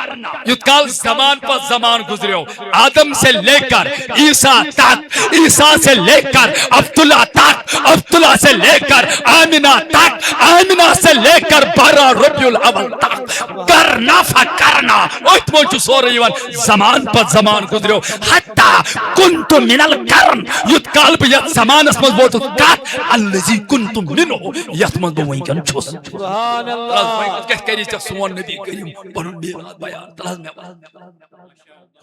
یتکال زمان پر زمان گزریو آدم سے لے کر عیسیٰ تک عیسیٰ سے لے کر عبداللہ تک عبداللہ سے لے کر آمنہ تک آمنہ سے لے کر 12 ربیع الاول تک کرنا فکرنا اتمو جو سو رہی وان زمان پر زمان گزریو حتی کنت من القرن یتکال بیت زمان اسمز بوتو کات اللذی کنت منو یتمز بو وینکن چھوس سبحان اللہ کہہ کری چا سون نبی کریم پنن میراد بیان تلاز میں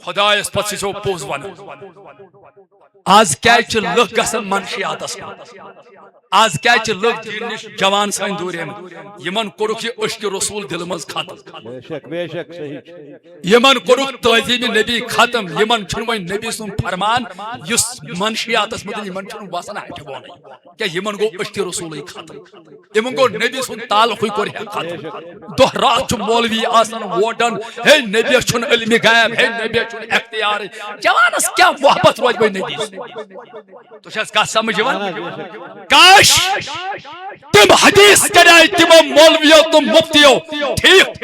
خدا اس پت سے پوز ون آج کیا چھ لوگ گسن منشیات اس آج کیا چھ لوگ دین نش جوان سائن دورے میں یمن کوڑک یہ عشق رسول دل مز ختم بے شک صحیح یمن کوڑک تعظیم نبی ختم یمن چھن وین نبی سن فرمان یس منشیات اس مدن یمن چھن واسن ہٹ بون کہ یمن گو عشق رسول ختم یمن گو نبی سن تعلق کور ختم دو رات مولوی آسن ووٹن ہے نبی چھن علم غیب ہے نبی چھن اختیار جوانس کیا محبت روز بے نبی تو شاید کا سمجھ کاش تم حدیث کرائے تم مولویوں تم مفتیوں ٹھیک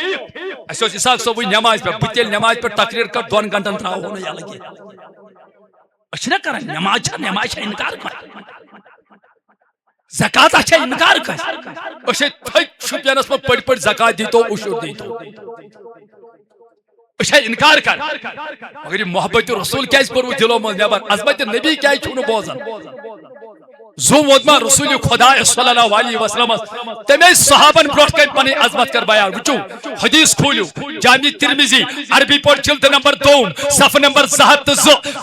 ایسے اسحاق صاحب نماز پر بتیل نماز پر تقریر کر 2 گھنٹن تھا ہونے یا لگے اچھا کریں نماز انکار کر زکات اچھا انکار کر اسے تھک شپیانس میں پڑ پڑ زکات دیتو اشور دیتو اسے انکار کر مگر محبت رسول کیس پر وہ دلوں میں نیبر عظمت نبی کیا چھوڑو بوزن زو مدما رسول خدا صلی اللہ علیہ وسلم تمہیں صحابن بروٹ کر پنی عظمت کر بیان وچو حدیث کھولیو جامع ترمذی عربی پور جلد نمبر 2 صف نمبر 7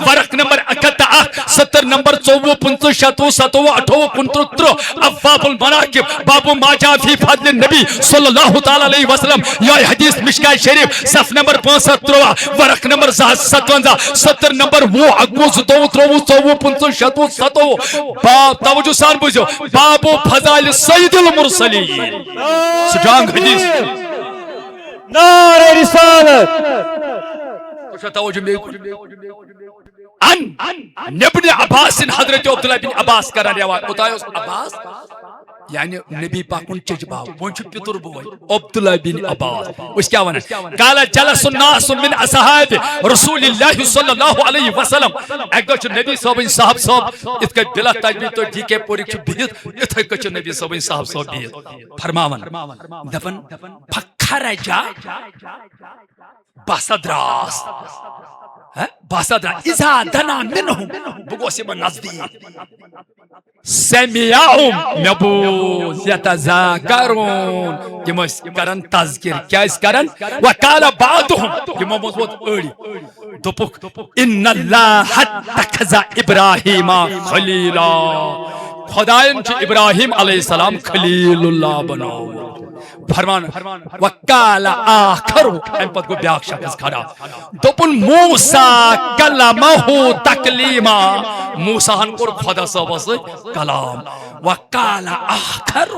ورق نمبر 71 70 نمبر 54 56 57 58 59 ابواب المناقب باب ما جاء فی فضل النبی صلی اللہ تعالی علیہ وسلم یہ حدیث مشکاہ شریف صف نمبر 75 ورق نمبر 57 70 نمبر وہ اگوز 54 57 توجہ سان بوجھو باب فضائل سید المرسلین سٹرانگ حدیث نعرہ رسالت کچھ توجہ میں ان ابن عباس حضرت عبداللہ بن عباس کرا روایت بتایا عباس یعنی نبی پاک ان چجبا ون چھ پتر بوئی عبداللہ بن عباس اس کیا ونا قال جلس الناس من اصحاب رسول اللہ صلی اللہ علیہ وسلم ایک دو نبی صاحب اس کا بلا تجبید تو ڈی کے پوری چھ بہت اتھے کچھ نبی صاحب بہت فرماون دفن فخرجا بصدراس بصدراس اذا دنا منهم بگوسی من نزدیک سمیعهم مبوز یتذاکرون یم اس کرن تذکر کیا اس کرن وقال بعضهم یم مضبوط اڑی دوپک ان اللہ اتخذ ابراہیم خلیلا خدایم چھ ابراہیم علیہ السلام خلیل اللہ بناو فرمان وقال آخر ام پت کو بیاک شخص کھڑا دوپن موسیٰ کلمہ تکلیما موسیٰ ہن کور خدا صاحب سے کلام وقال آخر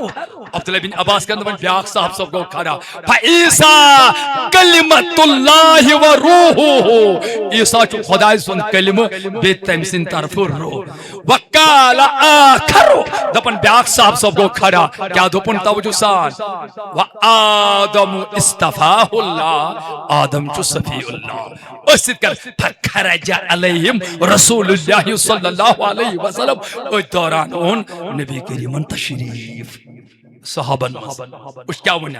عبداللہ بن عباس کے اندر بیاک صاحب کو کھڑا فعیسیٰ کلمت اللہ و روحو عیسیٰ چو خدا سن کلمہ بیت تمسن طرف روح وقال آخر دوپن بیاک صاحب کو کھڑا کیا دوپن توجہ سان وآدم استفاہ اللہ آدم چو صفی اللہ اس کر فخرج علیہم رسول اللہ صلی اللہ علیہ وسلم اس دوران ان نبی کریم تشریف صحابن اس کیا ونا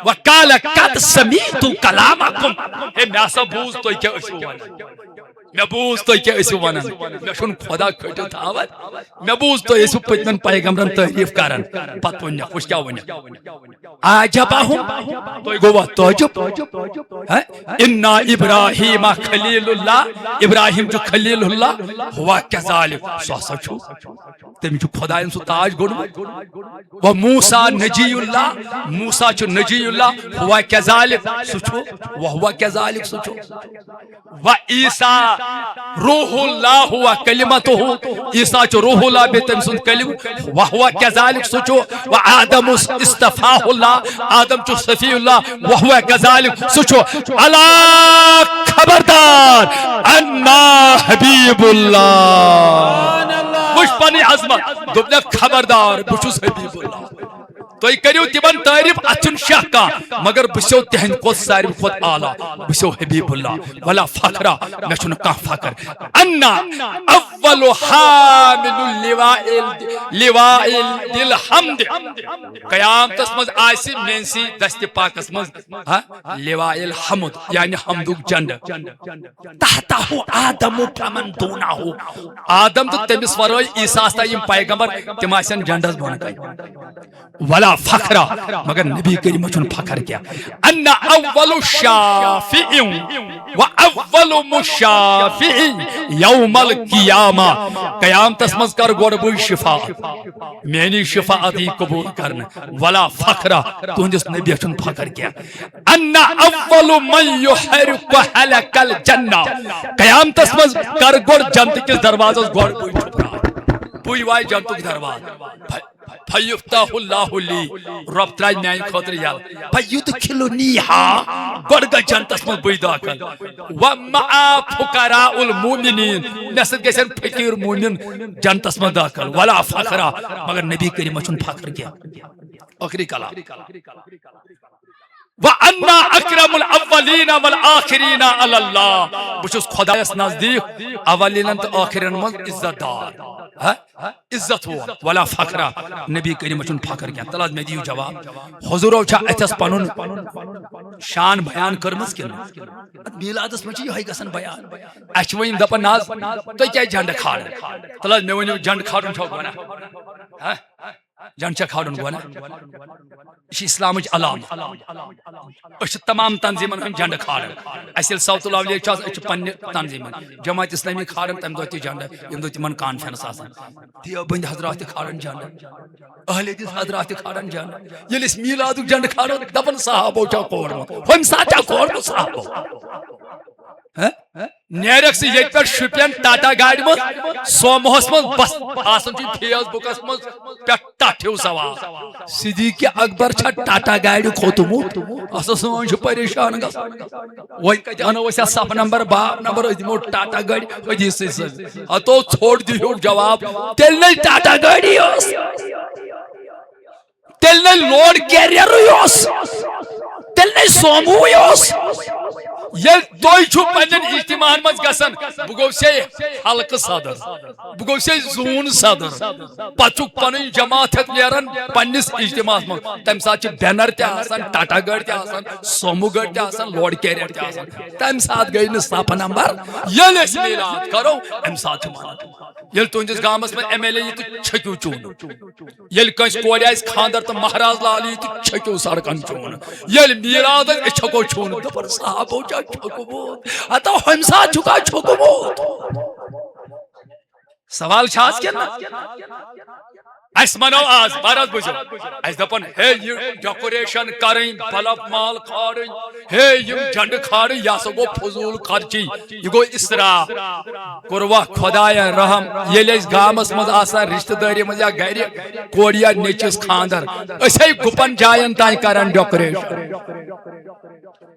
وقال قد سمیت کلامکم اے میاسا بوز تو کیا اس ونا مے بوز تُہۍ کیٛاہ ٲسِو ونان مے چھُنہٕ خۄدا کھٔٹِو تھاوان مے بوز تُہۍ ٲسِو پٔتمٮ۪ن پیغمبرن تعریٖف کران پتہٕ ووٚنکھ وٕچھ کیٛاہ ووٚنکھ عجبہم تُہۍ گوٚوا تعجب انا ابراہیم خلیل اللہ ابراہیم چھُ خلیل اللہ ہوا کذالک سُہ ہسا چھُ تٔمِس چھُ خۄداین سُہ تاج گوٚڑمُت و موسیٰ نجی اللہ موسیٰ چھُ نجی اللہ ہوا کذالک سُہ چھُ وہوا کذالک سُہ چھُ و عیسیٰ روح اللہ ہوا کلمتہ عیسیٰ چھُ روح اللہ بیٚیہِ تٔمۍ سُنٛد کلم وہوا کذالک سُہ چھُ و آدم استفاہ اللہ آدم چھُ صفی اللہ وہوا کذالک سُہ چھُ اللہ خبردار انا حبیب اللہ وٕچھ پنٕنۍ عظمت دوٚپنکھ خبردار بہٕ چھُس حبیب اللہ تُہۍ کٔرِو تِمن تعریٖف اتھ چھُنہٕ شک کانٛہہ مگر بہٕ چھُسو تِہنٛدِ کھۄتہٕ ساروی کھۄتہٕ اعلیٰ بہٕ چھُسو حبیب اللہ ولا فخرا مےٚ چھُنہٕ کانٛہہ فخر انا اول حامل لواء الحمد قیامتس منٛز آسہِ میٲنسٕے دستہِ پاکس منٛز لواء الحمد یعنی حمدُک جنڈٕ تحتہ آدم فمن دونہ آدم تہٕ تٔمِس ورٲے عیسیٰ تام یِم پیغمبر تِم آسن جنڈس بۄنہٕ کَنہِ ولا فخرا مگر نبی کریم چھُنہٕ فخر کینٛہہ انا اول شافع و اول مشافع یوم القیامہ قیامتس منٛز کر گۄڈٕ بٕے شفاعت میٲنی شفاعت یی قبوٗل کرنہٕ ولا فخرا تُہنٛدِس نبی چھُنہٕ فخر کینٛہہ انا اول من یحرق حلق الجنہ قیامتس منٛز کر گۄڈٕ جنتہٕ کِس دروازس گۄڈٕ بٕے ٹھُکراو بٕے وایہِ جنتُک دروازٕ فیفتح اللہ لی رب ترٛایہِ میانہِ خٲطرٕ یلہٕ فیدخلنیہا گۄڈٕ گژھِ جنتس منٛز بٕے داخل ومع فقراء المؤمنین مےٚ سۭتۍ گژھن فقیٖر مومِن جنتس منٛز داخل ولا فخرا مگر نبی کریم چھُنہٕ فخر کینٛہہ ٲخری کلام وَأَنَّا أَكْرَمُ الْأَوَّلِينَ وَالْآخِرِينَ عَلَى اللَّهِ بہٕ چھُس خۄدایس نزدیٖک اولینن تہٕ ٲخرین منٛز عزت دار عزت وول ولا فخرا نبی کریم چھُنہٕ فخر کینٛہہ تل حظ مےٚ دِیِو جواب حضوٗرو چھا اَتھس پنُن شان بیان کٔرمٕژ کِنہٕ میٖلادس منٛز چھِ یِہوے گژھان بیان اَسہِ چھِ وۄنۍ یِم دپان نہ حظ تُہۍ کیازِ جنڈٕ کھالان تل حظ مےٚ ؤنِو جنڈٕ کھالُن چھا گۄناہ جنڈ چھا کھالُن گۄناہ یہ چھِ اسلامٕچ علامت أسۍ چھِ تمام تنظیٖمن ہٕنٛدۍ جنڈٕ کھالان اَسہِ ییٚلہِ ساوُتھ الاولیا چھُ آسان أسۍ چھِ پننہِ تنظیٖمن جماعت اسلامی کھالان تمہِ دۄہ تہِ جنڈٕ ییٚمہِ دۄہ تِمن کانفرنس آسان دیوبند حضرات تہِ کھالان جنڈٕ اہل حدیث حضرات تہِ کھالان جنڈٕ ییٚلہِ أسۍ میٖلادُک جنڈٕ کھالو دپان صحابو چھا کورمُت ہُمہِ ساتہٕ چھا کورمُت صحابو نیرکھ ژٕ ییٚتہِ پٮ۪ٹھ شُپین ٹاٹا گاڑِ منٛز سوموہس منٛز بس آسان چھُ فیس بُکس منٛز پٮ۪ٹھ ٹٹھ ہیوٗ سوال صدیٖق اکبر چھا ٹاٹا گاڑِ کھوٚتمُت ہسا سٲنۍ چھُ پریشان گژھان وۄنۍ کتہِ انو أسۍ اتھ صفہٕ نمبر باب نمبر أسۍ دِمو ٹاٹا گاڑِ حدیثٕے سۭتۍ ہتو ژھوٚٹ دِہُکھ جواب تیٚلہِ نَے ٹاٹا گاڑی ٲس تیٚلہِ نَے لوڈ کیریرٕے اوس تیٚلہِ نَے سوموٗوٕے اوس ییٚلہِ تُہۍ چھُو پننٮ۪ن اجتماعن منٛز گژھان بہٕ گوٚوسے حلقہٕ صدر بہٕ گوٚوسے زوٗن صدر پتہٕ چھُکھ پنٕنۍ جماعت ہٮ۪تھ نیران پننِس اجتماعس منٛز تمہِ ساتہٕ چھِ بینر تہِ آسان ٹاٹا گاڑِ تہِ آسان سومو گاڑِ تہِ آسان لوڈ کیریئر تہِ آسان تمہِ ساتہٕ گٔے نہٕ صفہٕ نمبر ییٚلہِ أسۍ میٖلاد کرو امہِ ساتہٕ چھُ ونان ییٚلہِ تُہنٛدِس گامس منٛز ایم ایل اے یی تہٕ چھٔکِو چوٗنہٕ ییٚلہِ کٲنٛسہِ کورِ آسہِ خانٛدر تہٕ مہراز لال یی تہٕ چھٔکِو سڑکن چوٗنہٕ ییٚلہِ میٖلاد أسۍ چھکو چوٗنہٕ دپان صحابو چھا چھوٚکمُت ہتو ہُمہِ ساتہٕ چھُکھا چھوٚکمُت سوال چھا آز کِنہٕ اَسہِ ونو آز بہرحال بوٗزِو اَسہِ دپان ہے یہِ ڈیکوریشن کرٕنۍ بلب مال کھالٕنۍ ہے یِم جنڈٕ کھالٕنۍ یہِ ہسا گوٚو فضوٗل خرچی یہِ گوٚو اسراف کوٚروا خۄداین رحم ییٚلہِ أسۍ گامس منٛز آسان رشتہٕ دٲری منٛز یا گرِ کورِ یا نیٚچوِس خانٛدر أسۍ ہے گُپن جاین تانۍ کران ڈیکوریشن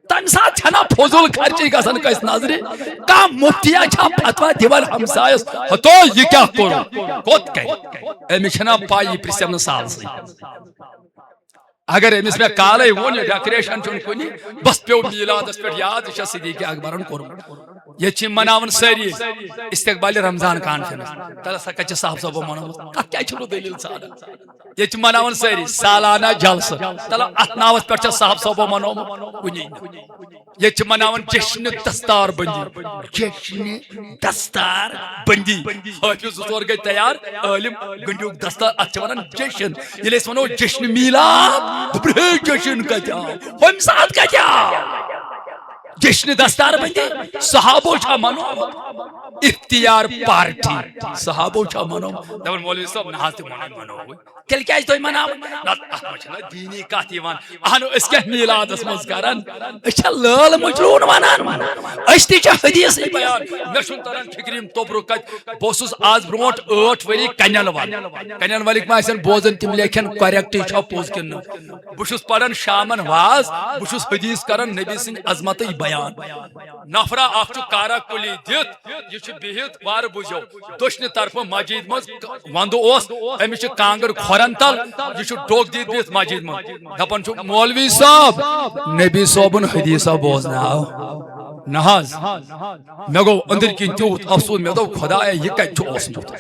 تمہِ ساتہٕ چھنا فضوٗل خرچی گژھان کٲنٛسہِ نظرِ کانٛہہ مُفتیا چھا فتوا دِوان ہمسایس ہتو یہِ کیٛاہ کوٚر کوٚت کرِ أمِس چھنا پاے یہِ پرژھٮ۪م نہٕ سالسٕے اگر أمِس مےٚ کالے ووٚن یہِ ڈیکوریشن چھُنہٕ کُنہِ بس پیٚو میٖلادس پٮ۪ٹھ یاد یہِ چھا صدیٖق اکبرن کوٚرمُت ییٚتہِ چھِ مناوان سٲری استقبالِ رمضان کانفرنس تل ہسا کتہِ چھِ صاحب صٲبو منومُت تتھ کیازِ چھُنہٕ دٔلیٖل ژھانڈان یہ مناون ساری سالانہ جلسہ چلو ات ناوس پہ صاحب صوبو منومت کنی یہ مناون جشن دستار بندی جشن دستار بندی حافظ زور گئی تیار عالم گنڈیوک دستار ات ونان جشن یل ونو جشن میلاد جشن کتیا ہم ساتھ کتیا جشن دستار بندی صحابو چھا منو اختیار پارٹی صحابو چھا منو دبن مولوی صاحب نہ ہاتھ منو تیل کیا تو مناو دینی کت اہنو اس کیا میلاد مز کران لال مجرون ونان اس تہ حدیث بیان مے چھن تران فکریم توبرو کت بہس آز برونٹ 8 وری کنیل والک ما بوزن تم لیکھن کریکٹ چھا پوز کن بہس پڑھان شامن واز بہس حدیث کران نبی سن عظمت بیان نفرا اخ کارا کلی دت یہ بہت وار بوزو دشن طرف مسجد مز وندو امس کانگر کھورن تل یہ ڈوک دت بہت مسجد مز دپان مولوی صاحب نبی صوبن حدیثہ بوزناو نہ مے گو اندر کن تیوت افسوس مے دو خدایا یہ کت اوسمت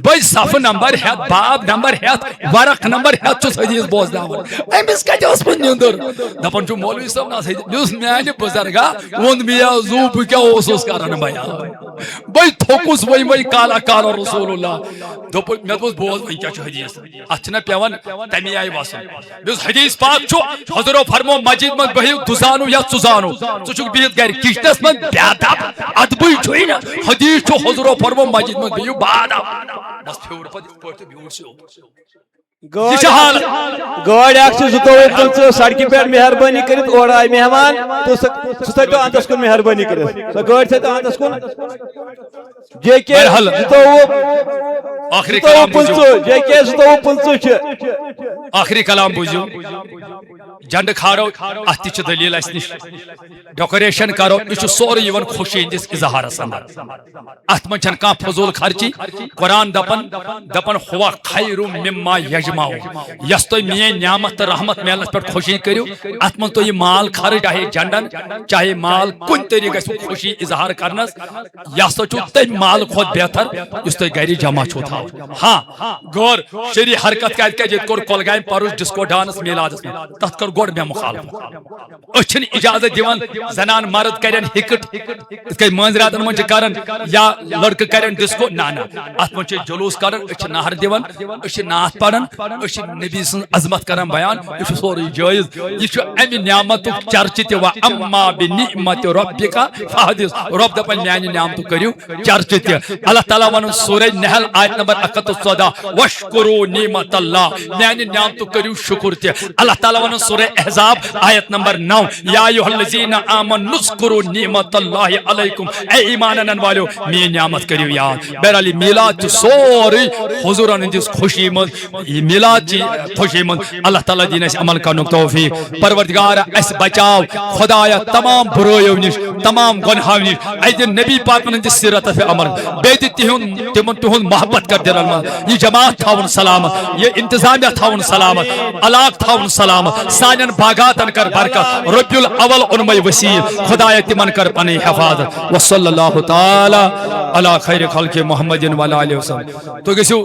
بے صف نمبر ہیت باب نمبر ہیت ورق نمبر ہیت چھس حدیث بوزناون امس کت اوسمت نیندر دپان مولوی صاحب نس میانہ بزرگا وند میا زو بہ کیا اوسس کران بیان بے تھوکس وی کالا کالا رسول اللہ دپ مے دوس بوز وی کیا حدیث ات چھنا پیوان تمی آئی وسن بس حدیث پاک چھو حضرو فرمو مسجد من بہیو دزانو یا ژزانو ژٕ چھُکھ بہت گھر کچنس من بیادب ادبی چھوئی نا حدیث چھو حضرو فرمو مسجد من بہیو بادب بس پھیور پت بیوٹ سے گاڑی اخ زٕتووُہ پٕنٛژٕ سڑکہِ پٮ۪ٹھ مہربٲنی کٔرِتھ اورٕ آیہِ مہمان تہٕ سُہ تھٲیتو اندس کُن مہربٲنی کٔرِتھ سۄ گٲڑۍ تھٲیتو اندس کُن جے کے آخری کلام بوزیو جے کے 22 چھِ آخری کلام بوزیو جنڈ کھارو ات تہ دلیل اس نش ڈیکوریشن کرو یہ سورے یوان خوشی ہندس اظہارس اندر ات من چھن کانٛہہ فضول خرچی قرآن دپن ہوا خیر مما یجمع یس تھی میٲنۍ نعمت تو رحمت میلنس پہ خوشی کرو ات من تھی مال خرچ چاہے جنڈن چاہے مال کن طریقہ گژھِ خوشی اظہار کرنس یہ ہسا چھو تمہِ مال کھۄتہٕ بہتر یس تھی گھرِ جمع چھو تھاو ہاں غور شری حرکت کت یہ کور کۄلگامہِ پروس ڈسکو ڈانس میلادس من تتھ کر گوڑ میں مخالفت اچھن اجازت دیوان زنان مرد کرن ہکٹ اس کے منزراتن من کرن یا لڑکہ کرن ڈسکو نا ات من جلوس کرن اچھ نہر دیوان اچھ نعت پڑھن اچھ نبی سن عظمت کرن بیان یہ سورے جائز یہ امی نعمت چرچ تہ و اما بنعمت ربک فحدث رب دپن میانہ نعمت کریو چرچ تہ اللہ تعالی ون سورہ نحل آیت نمبر 114 واشکروا نعمت اللہ میانہ نعمت کریو شکر تہ اللہ تعالی ون سورہ احزاب آیت نمبر 9 یا ایھا الذین آمنوا اذکروا نعمت اللہ علیکم اے ایمان انن والو می نعمت کریو یاد بہرحال میلاد سوری حضورن ہندس خوشی من میلاد چی خوشی من اللہ تعالی دین اس عمل کرنک توفیق پروردگار اس بچاو خدایا تمام برائیو نش تمام گناہو نش اے نبی پاک ہندس سیرت پہ عمل بیت تہن محبت کر دل یہ جماعت تھاون سلامت یہ انتظامیہ تھاون سلامت علاق تھاون سلامت سانن باغاتن کر برکت ربیع الاول انمائی وسیع خدایا تمن کر پنی حفاظت وصلی اللہ تعالی علی خیر خلق محمد و علیہ وسلم تو گسیو